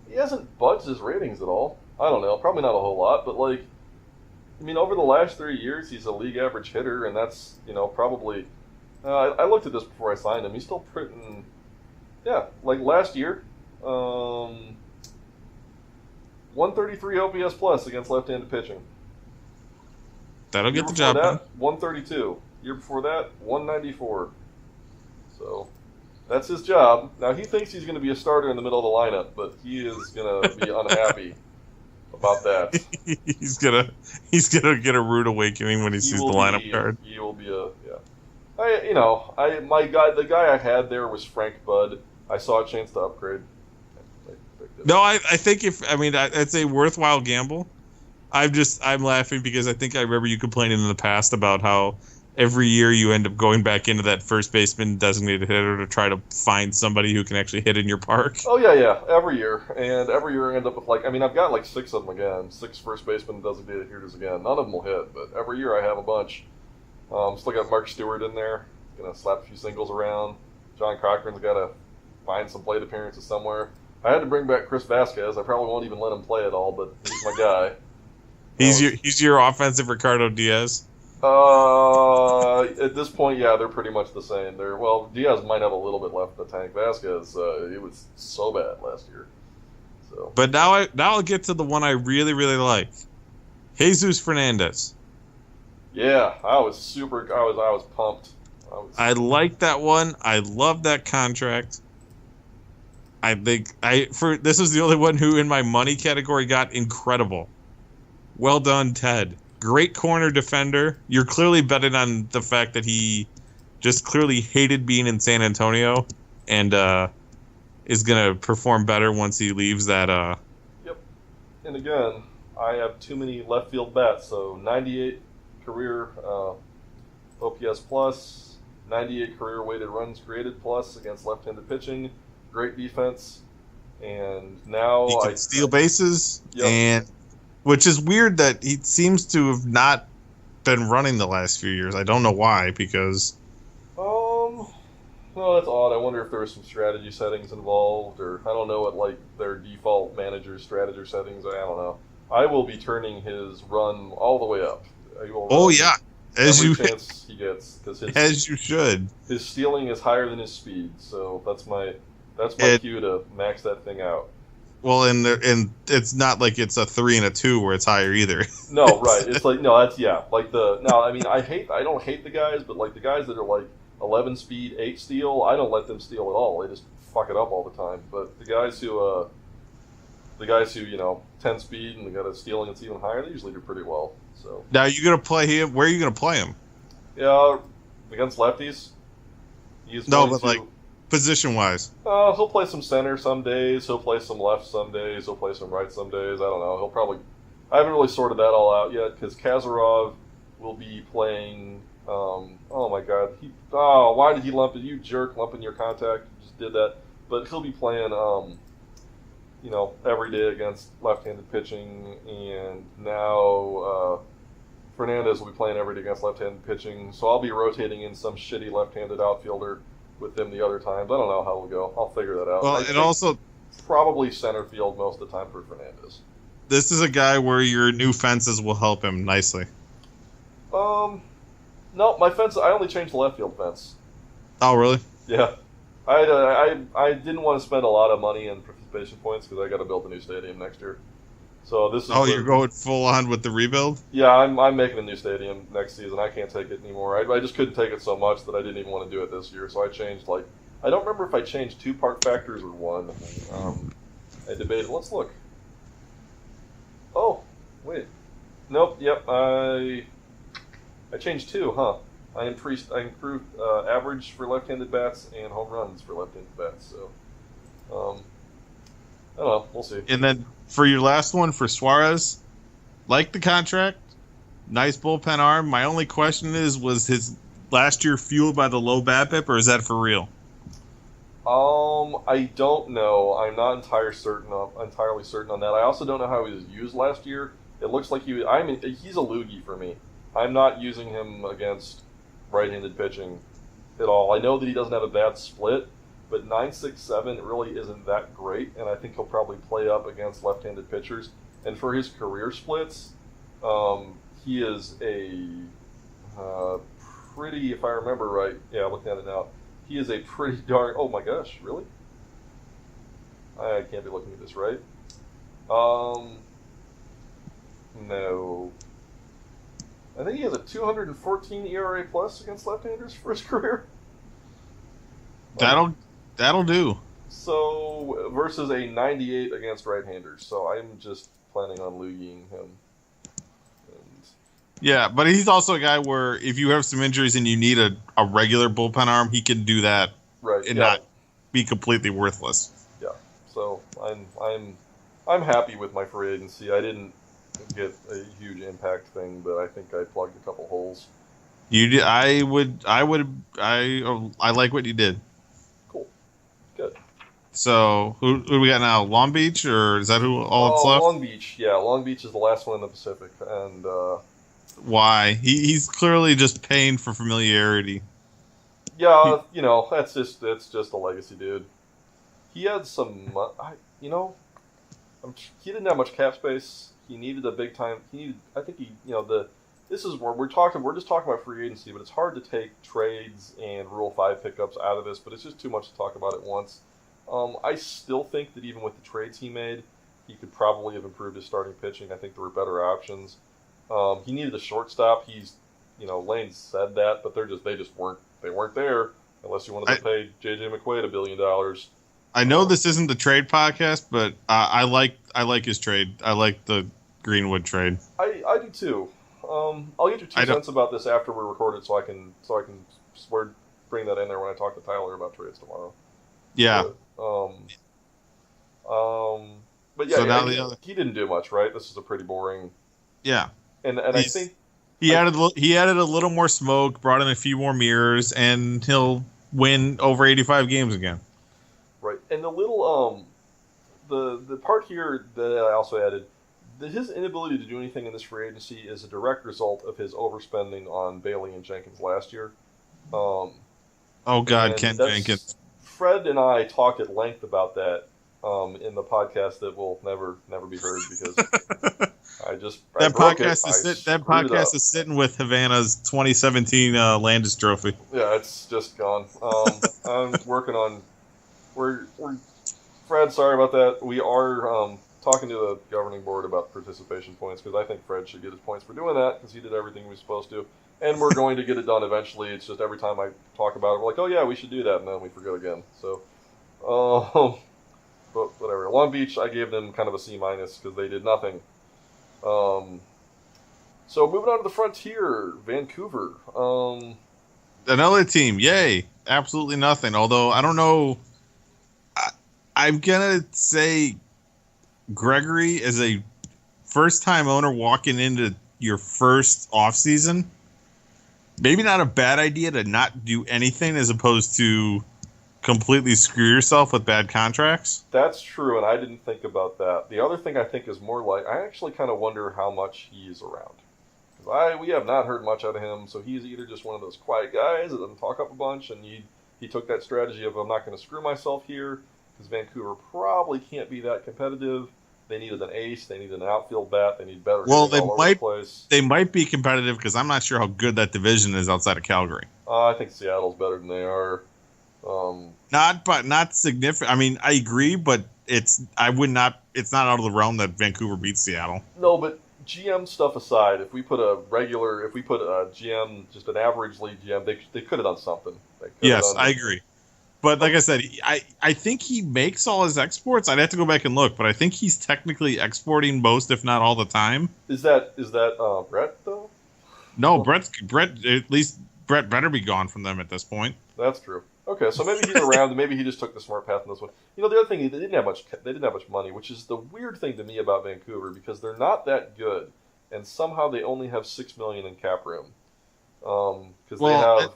He hasn't budged his ratings at all. I don't know, probably not a whole lot, but over the last 3 years, he's a league average hitter, and that's probably. I looked at this before I signed him. He's still pretty. Yeah, like last year, 133 OPS plus against left-handed pitching. That'll get the job done. 132. Year before that, 194. So that's his job. Now he thinks he's going to be a starter in the middle of the lineup, but he is going to be unhappy about that. He's gonna get a rude awakening when he sees the lineup card. He will be the guy I had there was Frank Budd. I saw a chance to upgrade. No, I think it's a worthwhile gamble. I'm laughing because I think I remember you complaining in the past about how every year you end up going back into that first baseman designated hitter to try to find somebody who can actually hit in your park. Oh yeah, every year, and every year I end up with I've got like 6 of them again, 6 first baseman designated hitters again. None of them will hit, but every year I have a bunch. Still got Mark Stewart in there, gonna slap a few singles around. John Cochran's got to find some plate appearances somewhere. I had to bring back Chris Vasquez. I probably won't even let him play at all, but he's my guy. He's your offensive Ricardo Diaz. At this point, yeah, they're pretty much the same. Diaz might have a little bit left in the tank. Vasquez, it was so bad last year. So, but now I'll get to the one I really, really like, Jesus Fernandez. Yeah, I was pumped. I like that one. I love that contract. I think this was the only one who in my money category got incredible. Well done, Ted. Great corner defender. You're clearly betting on the fact that he just clearly hated being in San Antonio and is going to perform better once he leaves that. Yep. And again, I have too many left field bats. So 98 career OPS plus, 98 career weighted runs created plus against left-handed pitching. Great defense. And now he can steal bases. Yep. And which is weird that he seems to have not been running the last few years. I don't know why, because... No, that's odd. I wonder if there were some strategy settings involved, or I don't know what, their default manager's strategy settings, I don't know. I will be turning his run all the way up. Yeah. Every chance he gets. As you should. His stealing is higher than his speed, so that's my cue to max that thing out. Well, and it's not like it's a 3 and a 2 where it's higher either. No, right. It's I don't hate the guys, but the guys that are 11 speed, 8 steal, I don't let them steal at all. They just fuck it up all the time. But the guys who the guys who 10 speed and they got a stealing that's even higher, they usually do pretty well. So Now you gonna play him? Where are you gonna play him? yeah, against lefties. He's No, going but like position wise. he'll play some center some days. He'll play some left some days. He'll play some right some days. I don't know. He'll probably. I haven't really sorted that all out yet because Kazarov will be playing. Oh my God! Why did he lump it? You jerk, lumping your contact. You just did that. But he'll be playing. Every day against left-handed pitching, and now Fernandez will be playing every day against left-handed pitching. So I'll be rotating in some shitty left-handed outfielder with them the other times. I don't know how it'll go. I'll figure that out. Well, and also probably center field most of the time for Fernandez. This is a guy where your new fences will help him nicely. No, my fence. I only changed the left field fence. Oh, really? Yeah, I didn't want to spend a lot of money in participation points because I got to build a new stadium next year. So this is. You're going full on with the rebuild? Yeah, I'm making a new stadium next season. I can't take it anymore. I just couldn't take it so much that I didn't even want to do it this year. So I changed I don't remember if I changed 2 park factors or 1. I debated. Let's look. Oh, wait. Nope. Yep. I changed 2, huh? I improved average for left-handed bats and home runs for left-handed bats. So, I don't know. We'll see. And then for your last one for Suarez, like the contract, nice bullpen arm. My only question is, was his last year fueled by the low BABIP, or is that for real? I don't know. I'm not entirely certain on that. I also don't know how he was used last year. It looks like he's a loogie for me. I'm not using him against right-handed pitching at all. I know that he doesn't have a bad split, but 9.67 really isn't that great, and I think he'll probably play up against left-handed pitchers. And for his career splits, he is a pretty, if I remember right, yeah, looking at it now, he is a pretty darn, oh my gosh, really? I can't be looking at this right. No. I think he has a 214 ERA plus against left-handers for his career. That'll do. So versus a 98 against right-handers. So I'm just planning on loogieing him. Yeah, but he's also a guy where if you have some injuries and you need a regular bullpen arm, he can do that, right? And not be completely worthless. Yeah. So I'm happy with my free agency. I didn't get a huge impact thing, but I think I plugged a couple holes. You did. I like what you did. Cool. Good. So who do we got now? Long Beach, or is that who all that's left? Long Beach. Yeah, Long Beach is the last one in the Pacific, and. Why? He's clearly just paying for familiarity. Yeah, that's just a legacy dude. He had some, he didn't have much cap space. He needed a big time. This is where we're just talking about free agency, but it's hard to take trades and Rule 5 pickups out of this, but it's just too much to talk about at once. I still think that even with the trades he made, he could probably have improved his starting pitching. I think there were better options. He needed a shortstop. Lane said that, but they just weren't there unless you wanted to pay J.J. McQuaid $1 billion. I know this isn't the trade podcast, but I like his trade. I like the Greenwood trade. I do too. I'll get your 2 cents about this after we record it, so I can bring that in there when I talk to Tyler about trades tomorrow. Yeah. But yeah, he didn't do much, right? This is a pretty boring. Yeah. And I think he added a little more smoke, brought in a few more mirrors, and he'll win over 85 games again. Right, and the little the part here that I also added, that his inability to do anything in this free agency is a direct result of his overspending on Bailey and Jenkins last year. Oh God, Ken Jenkins. Fred and I talked at length about that in the podcast that will never be heard because. That podcast is sitting with Havana's 2017 Landis Trophy. Yeah, it's just gone. I'm working on. We're Fred. Sorry about that. We are talking to the governing board about participation points because I think Fred should get his points for doing that because he did everything he was supposed to, and we're going to get it done eventually. It's just every time I talk about it, we're like, oh yeah, we should do that, and then we forget again. So, but whatever. Long Beach, I gave them kind of a C- because they did nothing. Um, so moving on to the Frontier, Vancouver. Another team, yay! Absolutely nothing. Although I don't know, I'm gonna say Gregory is a first-time owner walking into your first off-season. Maybe not a bad idea to not do anything as opposed to completely screw yourself with bad contracts. That's true, and I didn't think about that. The other thing I think is more like I actually kind of wonder how much he's around. We have not heard much out of him, so he's either just one of those quiet guys that doesn't talk up a bunch, and he took that strategy of I'm not going to screw myself here because Vancouver probably can't be that competitive. They needed an ace, they needed an outfield bat, they need better hitting all over the place. They might be competitive because I'm not sure how good that division is outside of Calgary. I think Seattle's better than they are. Not significant. I mean, I agree, but it's not out of the realm that Vancouver beats Seattle. No, but GM stuff aside, if we put a GM, just an average league GM, they could have done something. Yes, I agree. But like I said, I think he makes all his exports. I'd have to go back and look, but I think he's technically exporting most, if not all the time. Is that Brett though? No, Brett. At least Brett better be gone from them at this point. That's true. Okay, so maybe he's around, and maybe he just took the smart path in this one. The other thing, they didn't have much money, which is the weird thing to me about Vancouver because they're not that good, and somehow they only have $6 million in cap room. Because they have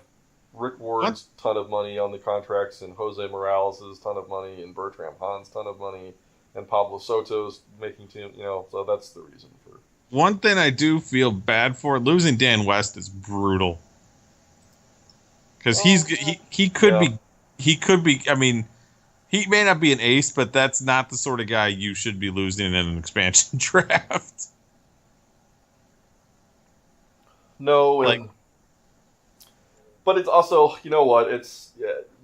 Rick Ward's ton of money on the contracts, and Jose Morales' ton of money, and Bertram Hahn's ton of money, and Pablo Soto's making team. So that's the reason for. One thing I do feel bad for losing Dan West is brutal. Because he could be. I mean, he may not be an ace, but that's not the sort of guy you should be losing in an expansion draft. No, but it's also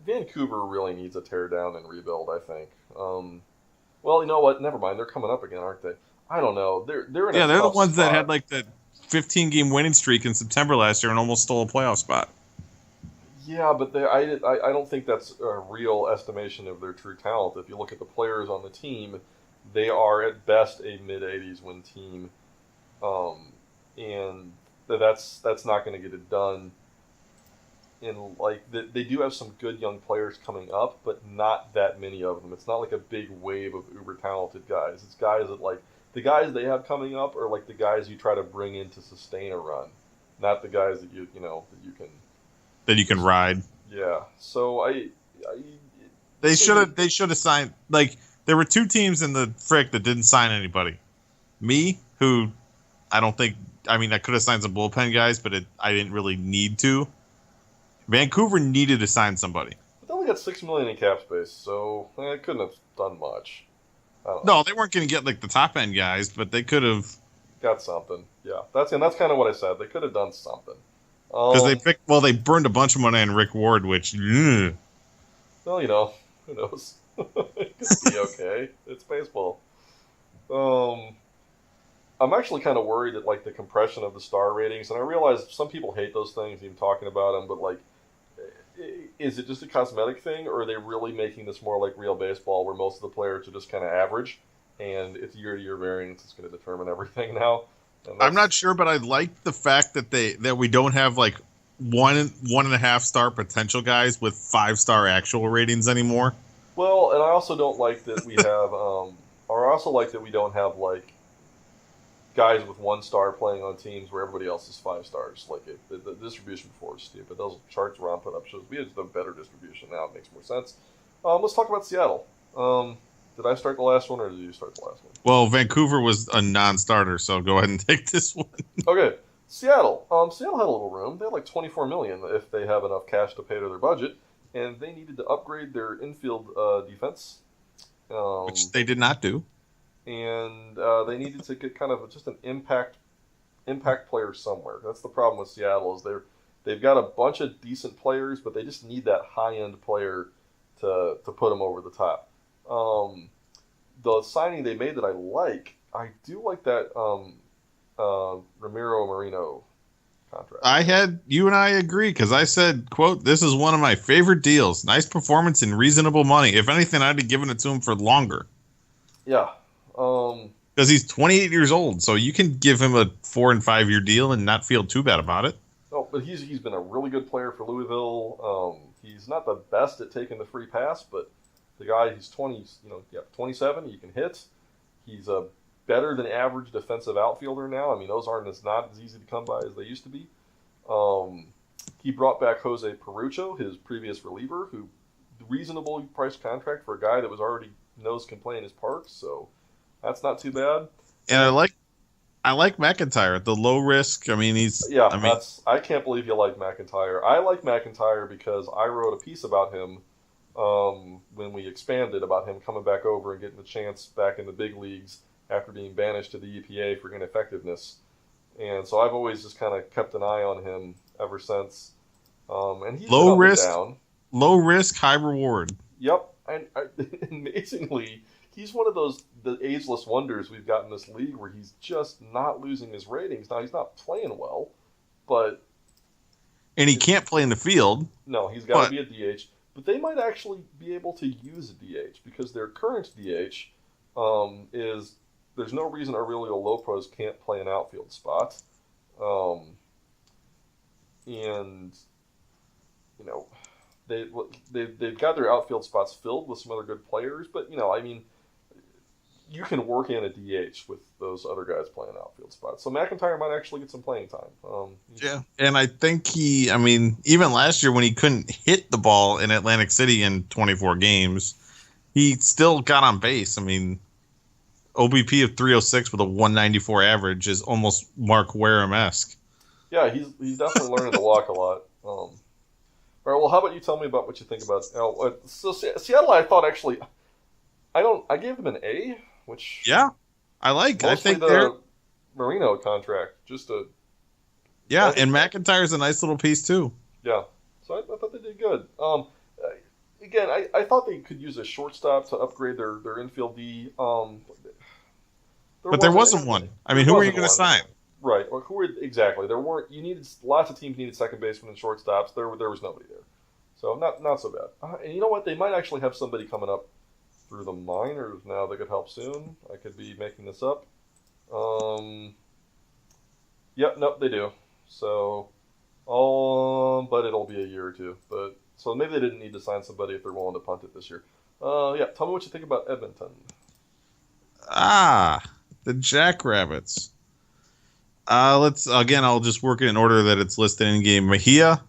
Vancouver really needs a tear down and rebuild. I think. Well, you know what? Never mind. They're coming up again, aren't they? I don't know. They're the ones that had like that 15-game winning streak in September last year and almost stole a playoff spot. Yeah, but I don't think that's a real estimation of their true talent. If you look at the players on the team, they are at best a mid-80s win team, and that's not going to get it done. They do have some good young players coming up, but not that many of them. It's not like a big wave of uber talented guys. It's guys that the guys they have coming up are like the guys you try to bring in to sustain a run, not the guys that you can ride. Yeah. So they should have signed. Like there were two teams in the frick that didn't sign anybody. Me, who I don't think. I mean, I could have signed some bullpen guys, but I didn't really need to. Vancouver needed to sign somebody. But they only got $6 million in cap space, so they couldn't have done much. No, they weren't going to get like the top end guys, but they could have got something. Yeah, that's kind of what I said. They could have done something. Because they burned a bunch of money on Rick Ward, which. Well, who knows? It could be okay. It's baseball. I'm actually kind of worried at the compression of the star ratings, and I realize some people hate those things, even talking about them. But is it just a cosmetic thing, or are they really making this more like real baseball, where most of the players are just kind of average, and it's year-to-year variance that's going to determine everything now? I'm not sure, but I like the fact that we don't have 1.5 star potential guys with 5-star actual ratings anymore. Well, and I also don't like that we have, or I also like that we don't have guys with 1 star playing on teams where everybody else is 5 stars. The distribution before is stupid. Those charts Ron put up shows we have a better distribution now. It makes more sense. Let's talk about Seattle. Did I start the last one, or did you start the last one? Well, Vancouver was a non-starter, so go ahead and take this one. Okay, Seattle. Seattle had a little room. They had $24 million if they have enough cash to pay to their budget, and they needed to upgrade their infield defense, which they did not do. And they needed to get kind of just an impact player somewhere. That's the problem with Seattle is they've got a bunch of decent players, but they just need that high-end player to put them over the top. The signing they made that I do like that Ramiro Marino contract. You and I agree, because I said, quote, "This is one of my favorite deals. Nice performance and reasonable money. If anything, I'd have given it to him for longer." Yeah. Because he's 28 years old, so you can give him a 4 and 5 year deal and not feel too bad about it. No, but he's been a really good player for Louisville. He's not the best at taking the free pass, but the guy, he's 27. He can hit. He's a better than average defensive outfielder now. I mean, those aren't not as easy to come by as they used to be. He brought back Jose Perucho, his previous reliever, who reasonable priced contract for a guy that was already knows can play in his park. So that's not too bad. And I like McIntyre at the low risk. I mean, I can't believe you like McIntyre. I like McIntyre because I wrote a piece about him when we expanded, about him coming back over and getting the chance back in the big leagues after being banished to the EPA for ineffectiveness. And so I've always just kind of kept an eye on him ever since. And he's low been risk, down. Low risk, high reward. Yep, and amazingly, he's one of the ageless wonders we've got in this league where he's just not losing his ratings. Now, he's not playing well, but... And he can't play in the field. No, he's got to be a DH. But they might actually be able to use a DH because their current DH is... There's no reason Aurelio Lopez can't play an outfield spot. And, you know, they've got their outfield spots filled with some other good players. But, you know, I mean, you can work in a DH with those other guys playing outfield spots. So McIntyre might actually get some playing time. Yeah, and I think even last year when he couldn't hit the ball in Atlantic City in 24 games, he still got on base. I mean, OBP of 306 with a 194 average is almost Mark Wareham-esque. Yeah, he's definitely learning to walk a lot. All right, well, how about you tell me about what you think about... so Seattle, I thought actually... I gave them an A, which... Yeah, I think they're... Marino contract, just a... Yeah, and McIntyre's a nice little piece, too. Yeah, so I thought they did good. Again, I thought they could use a shortstop to upgrade their infield D. But there wasn't one. I mean, who were you going to sign? Right. Or exactly? There weren't. You needed lots of teams needed second basemen and shortstops. There was nobody there, so not so bad. And you know what? They might actually have somebody coming up through the minors now that could help soon. I could be making this up. Yep. Nope. They do. So, but it'll be a year or two. But so maybe they didn't need to sign somebody if they're willing to punt it this year. Yeah. Tell me what you think about Edmonton. The Jackrabbits. I'll just work it in order that it's listed in game. Mejia.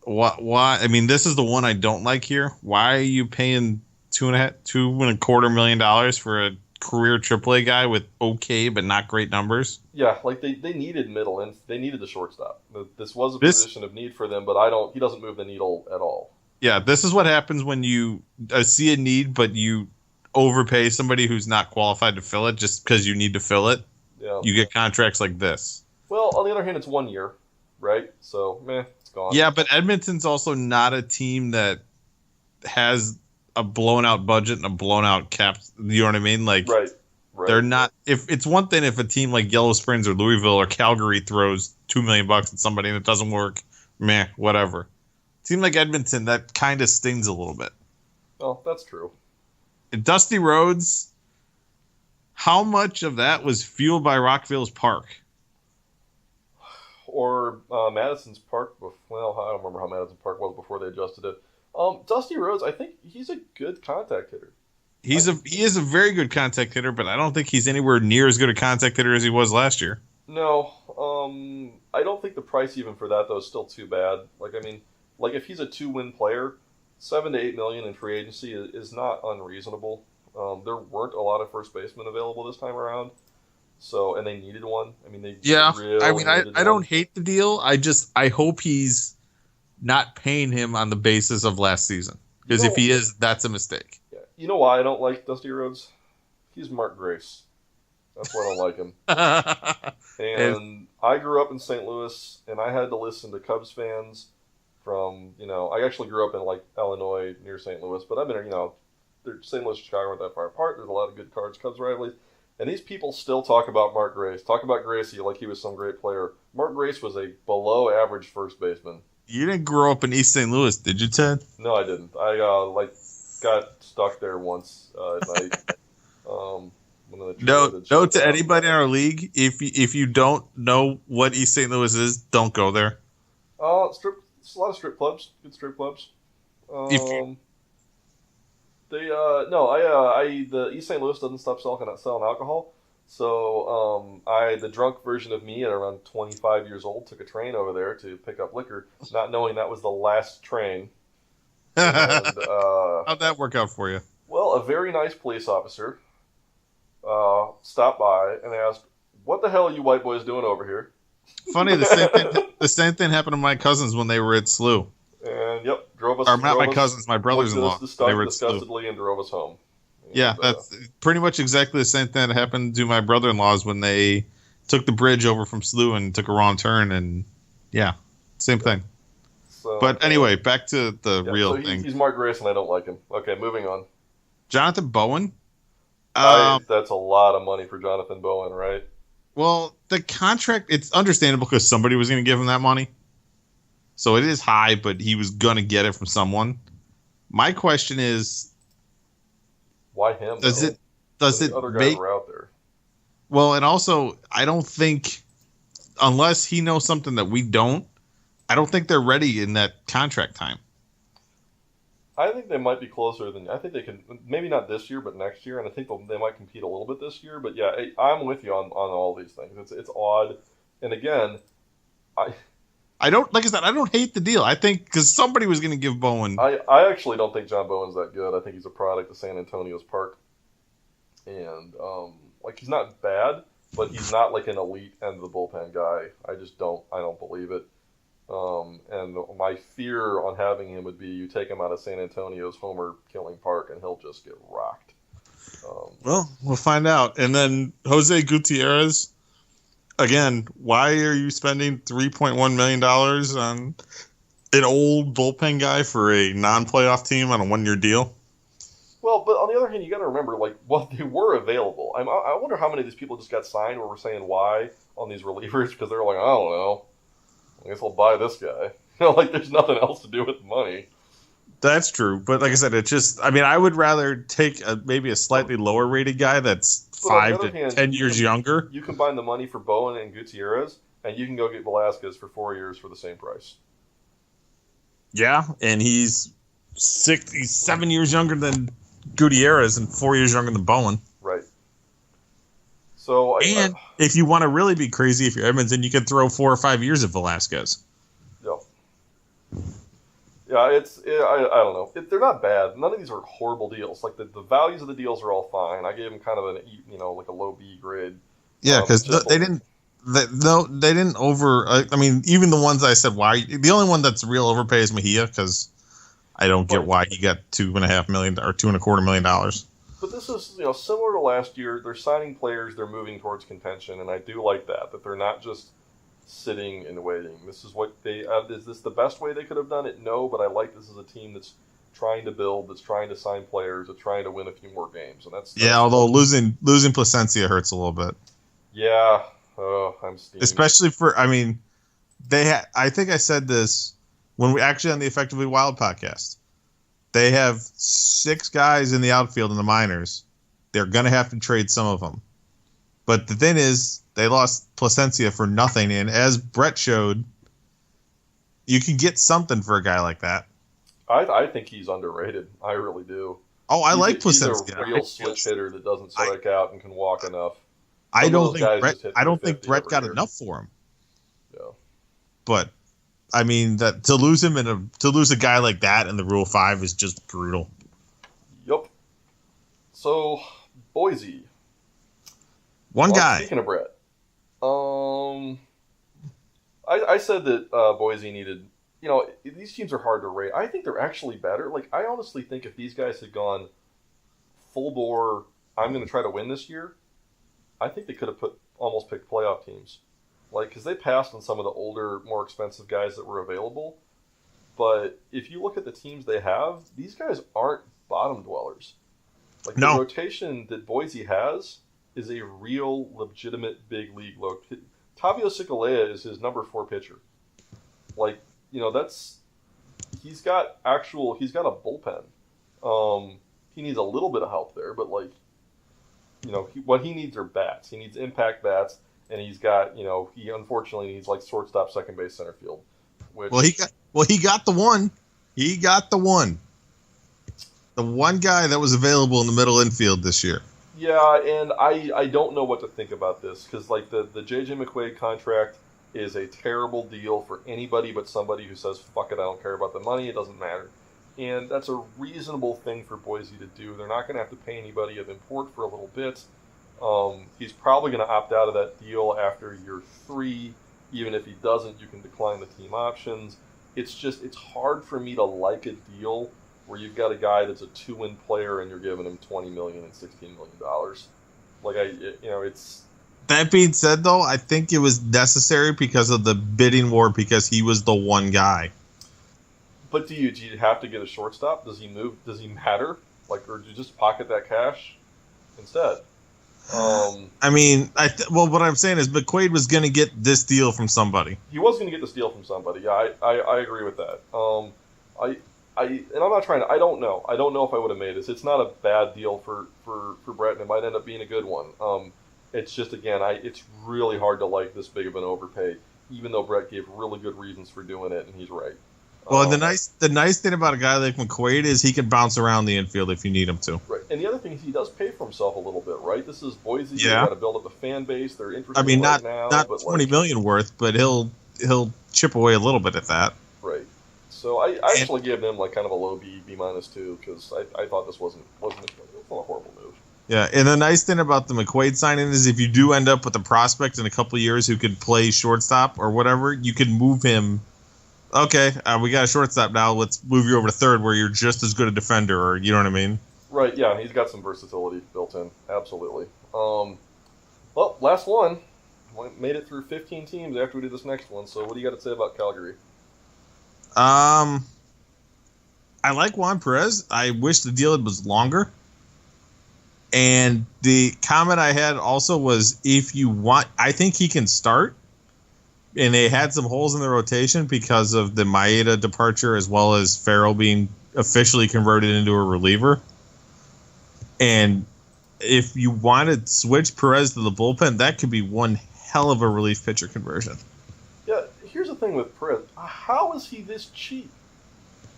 Why? I mean, this is the one I don't like here. Why are you paying $2.25 million for a career AAA guy with okay but not great numbers? Yeah, like they needed middle and they needed the shortstop. This was a position of need for them, but he doesn't move the needle at all. Yeah, this is what happens when you see a need, but you overpay somebody who's not qualified to fill it just because you need to fill it. Yeah. You get contracts like this. Well, on the other hand, it's 1 year, right? So, it's gone. Yeah, but Edmonton's also not a team that has a blown out budget and a blown out cap. You know what I mean? Like, right. They're not. If it's one thing if a team like Yellow Springs or Louisville or Calgary throws $2 million at somebody and it doesn't work, whatever. A team like Edmonton, that kind of stings a little bit. Well, that's true. Dusty Rhodes, how much of that was fueled by Rockville's Park? Or Madison's Park? Well, I don't remember how Madison Park was before they adjusted it. Dusty Rhodes, I think he's a good contact hitter. He is a very good contact hitter, but I don't think he's anywhere near as good a contact hitter as he was last year. No, I don't think the price even for that though is still too bad. Like if he's a 2-win player, $7 to $8 million in free agency is not unreasonable. There weren't a lot of first basemen available this time around, and they needed one. I mean, I don't hate the deal. I hope he's not paying him on the basis of last season, because if he is, that's a mistake. Yeah. You know why I don't like Dusty Rhodes? He's Mark Grace. That's why I don't like him. And I grew up in St. Louis, and I had to listen to Cubs fans from, I actually grew up in Illinois near St. Louis, but I've been, St. Louis and Chicago aren't that far apart. There's a lot of good Cubs rivalries. And these people still talk about Mark Grace, talk about Gracie like he was some great player. Mark Grace was a below-average first baseman. You didn't grow up in East St. Louis, did you, Ted? No, I didn't. I got stuck there once at night. No, to anybody in our league, if you don't know what East St. Louis is, don't go there. It's a lot of strip clubs, good strip clubs. The East St. Louis doesn't stop selling alcohol, so the drunk version of me at around 25 years old took a train over there to pick up liquor, not knowing that was the last train. And, how'd that work out for you? Well, a very nice police officer stopped by and asked, "What the hell are you white boys doing over here?" Funny, the same thing happened to my cousins when they were at SLU. And drove us. Or not my cousins, my brothers-in-law. They were at disgustedly and drove us home. And, yeah, that's pretty much exactly the same thing that happened to my brother-in-laws when they took the bridge over from SLU and took a wrong turn, and yeah, same thing. So, but anyway, back to the real thing. He's Mark Grace, and I don't like him. Okay, moving on. Jonathan Bowen. That's a lot of money for Jonathan Bowen, right? Well, the contract, it's understandable because somebody was going to give him that money. So it is high, but he was going to get it from someone. My question is, why him? Does it other guys were out there? Well, and also, I don't think, unless he knows something that we don't, I don't think they're ready in that contract time. I think they might be closer than. I think they can. Maybe not this year, but next year, and I think they might compete a little bit this year. But yeah, I'm with you on all these things. It's odd, and again, I don't, like I said, I don't hate the deal. I think because somebody was going to give Bowen. I actually don't think John Bowen's that good. I think he's a product of San Antonio's park, and he's not bad, but he's not like an elite end of the bullpen guy. I don't believe it. And my fear on having him would be you take him out of San Antonio's homer killing park and he'll just get rocked. Well, we'll find out. And then Jose Gutierrez, again, why are you spending $3.1 million on an old bullpen guy for a non-playoff team on a one-year deal? Well, but on the other hand, you got to remember, they were available. I wonder how many of these people just got signed where we're saying why on these relievers because they're like, I don't know. I guess I'll buy this guy. There's nothing else to do with the money. That's true. But like I said, I would rather take maybe a slightly lower rated guy that's 5 to 10 years younger. You combine the money for Bowen and Gutierrez, and you can go get Velasquez for 4 years for the same price. Yeah, and he's 7 years younger than Gutierrez and 4 years younger than Bowen. Right. So, if you want to really be crazy, if you're Edmonton, you can throw 4 or 5 years of Velasquez. Yeah, I don't know. They're not bad. None of these are horrible deals. Like the values of the deals are all fine. I gave them kind of a low B grade. Yeah, because they didn't. They didn't over. I mean, even the ones I said why. The only one that's real overpay is Mejia because I don't get why he got $2.5 million or $2.25 million. But this is similar to last year. They're signing players. They're moving towards contention, and I do like that they're not just sitting and waiting. This is what they. Is this the best way they could have done it? No, but I like this as a team that's trying to build, that's trying to sign players, that's trying to win a few more games, and that's although losing Placencia hurts a little bit. Yeah, I'm steamed. Especially I think I said this when we actually on the Effectively Wild podcast. They have 6 guys in the outfield in the minors. They're going to have to trade some of them. But the thing is, they lost Placencia for nothing. And as Brett showed, you can get something for a guy like that. I think he's underrated. I really do. Oh, I like Placencia. He's a real switch hitter that doesn't strike out and can walk enough. I don't think Brett got enough for him. Yeah. But I mean that to lose a guy like that in the Rule 5 is just brutal. Yep. So Boise. One guy. Speaking of Brett, I said that Boise needed. These teams are hard to rate. I think they're actually better. I honestly think if these guys had gone full bore, I'm going to try to win this year. I think they could have almost picked playoff teams. Because they passed on some of the older, more expensive guys that were available. But if you look at the teams they have, these guys aren't bottom dwellers. The rotation that Boise has is a real, legitimate big league Tavio Sikalea is his number 4 pitcher. Like, he's got a bullpen. He needs a little bit of help there, but what he needs are bats. He needs impact bats, and he's got, he unfortunately needs like shortstop, second base, center field. He got the one. He got the one. The one guy that was available in the middle infield this year. Yeah, and I don't know what to think about this because like the J.J. McQuaid contract is a terrible deal for anybody but somebody who says, fuck it, I don't care about the money, it doesn't matter. And that's a reasonable thing for Boise to do. They're not going to have to pay anybody of import for a little bit. He's probably going to opt out of that deal after year 3. Even if he doesn't, you can decline the team options. It's hard for me to like a deal where you've got a guy that's a 2-win player and you're giving him $20 million and $16 million. It's. That being said, though, I think it was necessary because of the bidding war because he was the one guy. But do you have to get a shortstop? Does he move? Does he matter? Or do you just pocket that cash instead? I mean, what I'm saying is McQuaid was going to get this deal from somebody. He was going to get this deal from somebody. Yeah, I agree with that. And I'm not trying to. I don't know. I don't know if I would have made this. It's not a bad deal for Brett, and it might end up being a good one. It's just it's really hard to like this big of an overpay, even though Brett gave really good reasons for doing it, and he's right. Well, the nice thing about a guy like McQuaid is he can bounce around the infield if you need him to. Right, and the other thing is he does pay for himself a little bit, right? This is Boise. Yeah. They got to build up a fan base. They're interested. I mean, right now, not $20 million worth, but he'll chip away a little bit at that. Right. So I actually gave him kind of a low B minus too because I thought this wasn't a horrible move. Yeah, and the nice thing about the McQuaid signing is if you do end up with a prospect in a couple of years who could play shortstop or whatever, you can move him. Okay, we got a shortstop now. Let's move you over to third where you're just as good a defender, or you know what I mean? Right, yeah, he's got some versatility built in. Absolutely. Well, last one. Made it through 15 teams after we did this next one, so what do you got to say about Calgary? I like Juan Perez. I wish the deal was longer. And the comment I had also was if you want, I think he can start. And they had some holes in the rotation because of the Maeda departure as well as Farrell being officially converted into a reliever. And if you want to switch Perez to the bullpen, that could be one hell of a relief pitcher conversion. Yeah, here's the thing with Perez. How is he this cheap?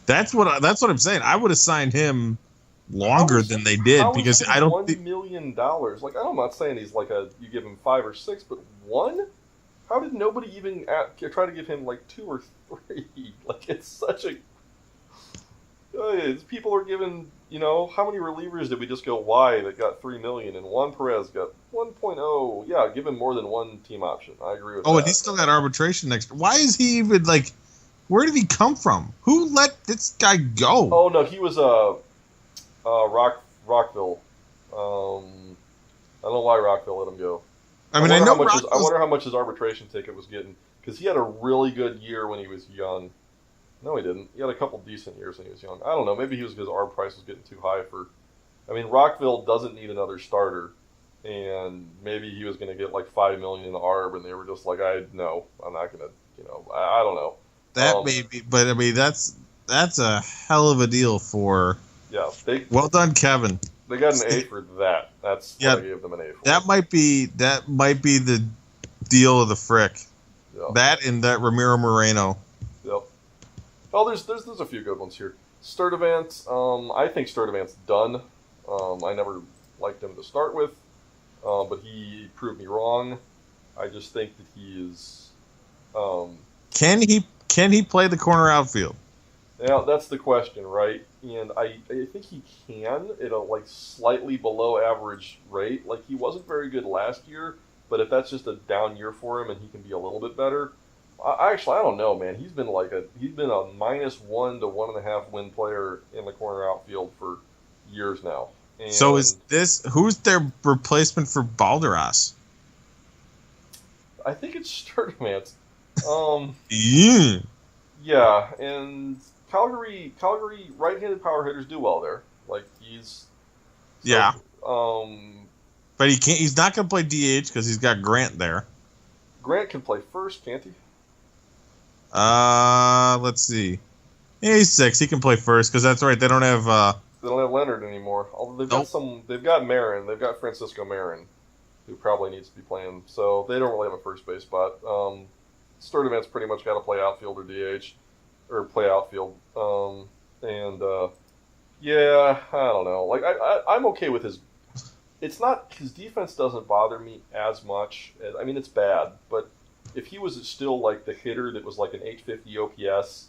That's what I'm saying. I would have signed him longer than they did because I don't $1 million. I'm not saying he's you give him 5 or 6, but 1? How did nobody even try to give him 2 or 3? It's such a. People are giving, how many relievers did we just go why that got $3 million and Juan Perez got 1.0? Yeah, give him more than one team option. I agree with that. Oh, and he's still got arbitration next. Why is he even where did he come from? Who let this guy go? Oh no, he was Rockville. I don't know why Rockville let him go. I wonder how much his arbitration ticket was getting because he had a really good year when he was young. No, he didn't. He had a couple decent years when he was young. I don't know. Maybe he was because arb price was getting too high for. I mean, Rockville doesn't need another starter, and maybe he was going to get $5 million in arb, and they were just I'm not going to. I don't know. That may be, but I mean, that's a hell of a deal for. Yeah. Well done, Kevin. They got an A for that. That's what I gave them an A for. That might be the deal of the frick. Yeah. That and that Ramiro Moreno. Yep. Oh, there's a few good ones here. Sturdivant. I think Sturdivant's done. I never liked him to start with, but he proved me wrong. I just think that he is. Can he play the corner outfield? Yeah, that's the question, right? And I think he can at a slightly below average rate. He wasn't very good last year, but if that's just a down year for him and he can be a little bit better, I don't know, man. He's been a -1 to 1.5 win player in the corner outfield for years now. And so who's their replacement for Balderas? I think it's Sturdivant. Yeah. Yeah, and Calgary right-handed power hitters do well there. Yeah. But he can't. He's not going to play DH because he's got Grant there. Grant can play first, can't he? Let's see. Yeah, he's 6. He can play first because that's right. They don't have. They don't have Leonard anymore. Although they've got some. They've got Marin. They've got Francisco Marin, who probably needs to be playing. So they don't really have a first base spot. Sturdivant's pretty much got to play outfield or DH, or play outfield. Yeah, I don't know. Like I'm okay with his. It's not his defense doesn't bother me as much. I mean, it's bad, but if he was still like the hitter that was like an 850 OPS,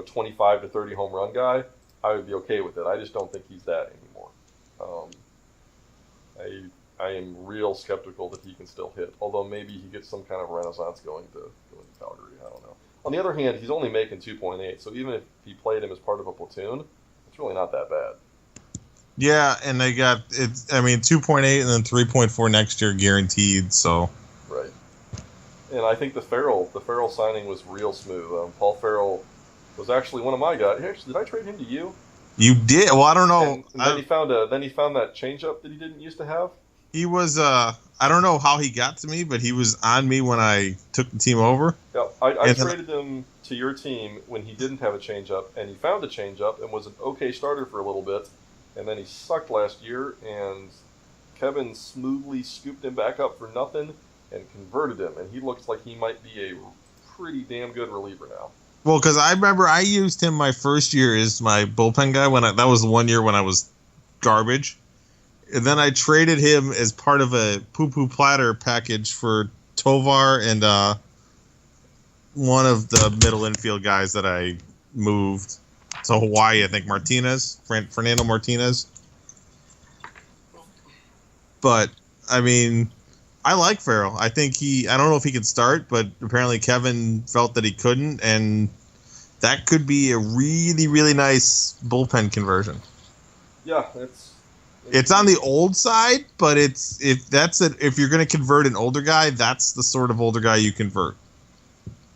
25 to 30 home run guy, I would be okay with it. I just don't think he's that anymore. I am real skeptical that he can still hit. Although maybe he gets some kind of renaissance going to Calgary. I don't know. On the other hand, he's only making 2.8, so even if he played him as part of a platoon, it's really not that bad. Yeah, and they got it. I mean, 2.8 and then 3.4 next year guaranteed. So right. And I think the Farrell signing was real smooth. Paul Farrell was actually one of my guys. Actually, did I trade him to you? You did? Well, I don't know. And then he found that changeup that he didn't used to have. He was I don't know how he got to me, but he was on me when I took the team over. Yeah, I traded him to your team when he didn't have a changeup, and he found a changeup and was an okay starter for a little bit, and then he sucked last year, and Kevin smoothly scooped him back up for nothing and converted him, and he looks like he might be a pretty damn good reliever now. Well, because I remember I used him my first year as my bullpen guy that was the 1 year when I was garbage. And then I traded him as part of a poo-poo platter package for Tovar and one of the middle infield guys that I moved to Hawaii, I think Fernando Martinez. But, I mean, I like Farrell. I think I don't know if he could start, but apparently Kevin felt that he couldn't, and that could be a really, really nice bullpen conversion. Yeah, it's on the old side, but if you're going to convert an older guy, that's the sort of older guy you convert.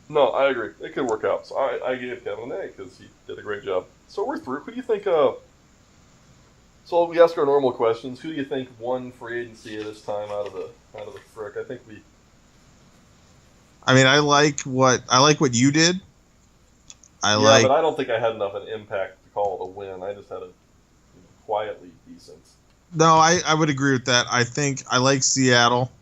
No, I agree. It could work out. So I gave Kevin an A because he did a great job. So we're through. Who do you think? So we ask our normal questions. Who do you think won free agency at this time out of the frick? I think we. I mean, I like what you did. But I don't think I had enough of an impact to call it a win. I just had a quietly decent. No, I would agree with that. I think I like Seattle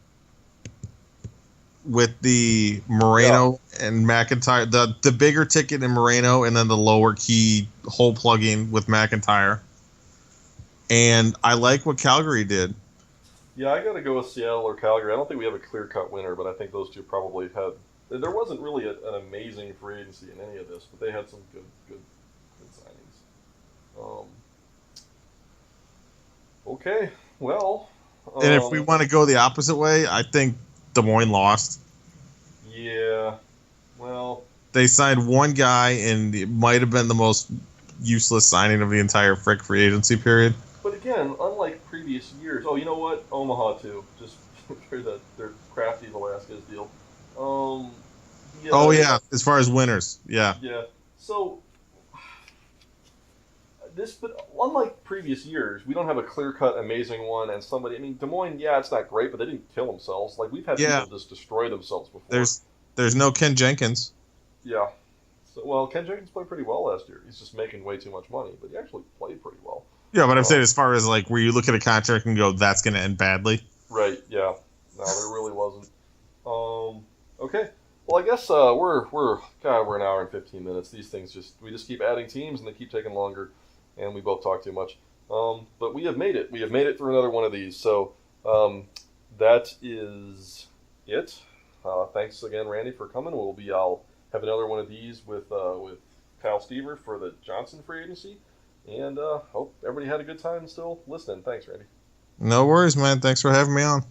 with the Moreno and McIntyre, the bigger ticket in Moreno, and then the lower key hole plugging with McIntyre. And I like what Calgary did. Yeah, I got to go with Seattle or Calgary. I don't think we have a clear-cut winner, but I think those two probably had. There wasn't really an amazing free agency in any of this, but they had some good signings. Okay, well. And if we want to go the opposite way, I think Des Moines lost. Yeah, well. They signed one guy, and it might have been the most useless signing of the entire free agency period. But again, unlike previous years, you know what? Omaha too, just for their crafty Velasquez deal. As far as winners, yeah. Yeah. So but unlike previous years, we don't have a clear-cut amazing one and somebody. I mean, Des Moines, it's not great, but they didn't kill themselves. Like we've had people just destroy themselves before. There's no Ken Jenkins. Yeah. So, Ken Jenkins played pretty well last year. He's just making way too much money, but he actually played pretty well. Yeah, but I'm saying as far as like where you look at a contract and go, that's going to end badly. Right. Yeah. No, there really wasn't. Okay. Well, I guess we're an hour and 15 minutes. These things we just keep adding teams and they keep taking longer, and we both talk too much. But we have made it. We have made it through another one of these. So that is it. Thanks again, Randy, for coming. I'll have another one of these with Kyle Stever for the Johnson free agency. And hope everybody had a good time still listening. Thanks, Randy. No worries, man. Thanks for having me on.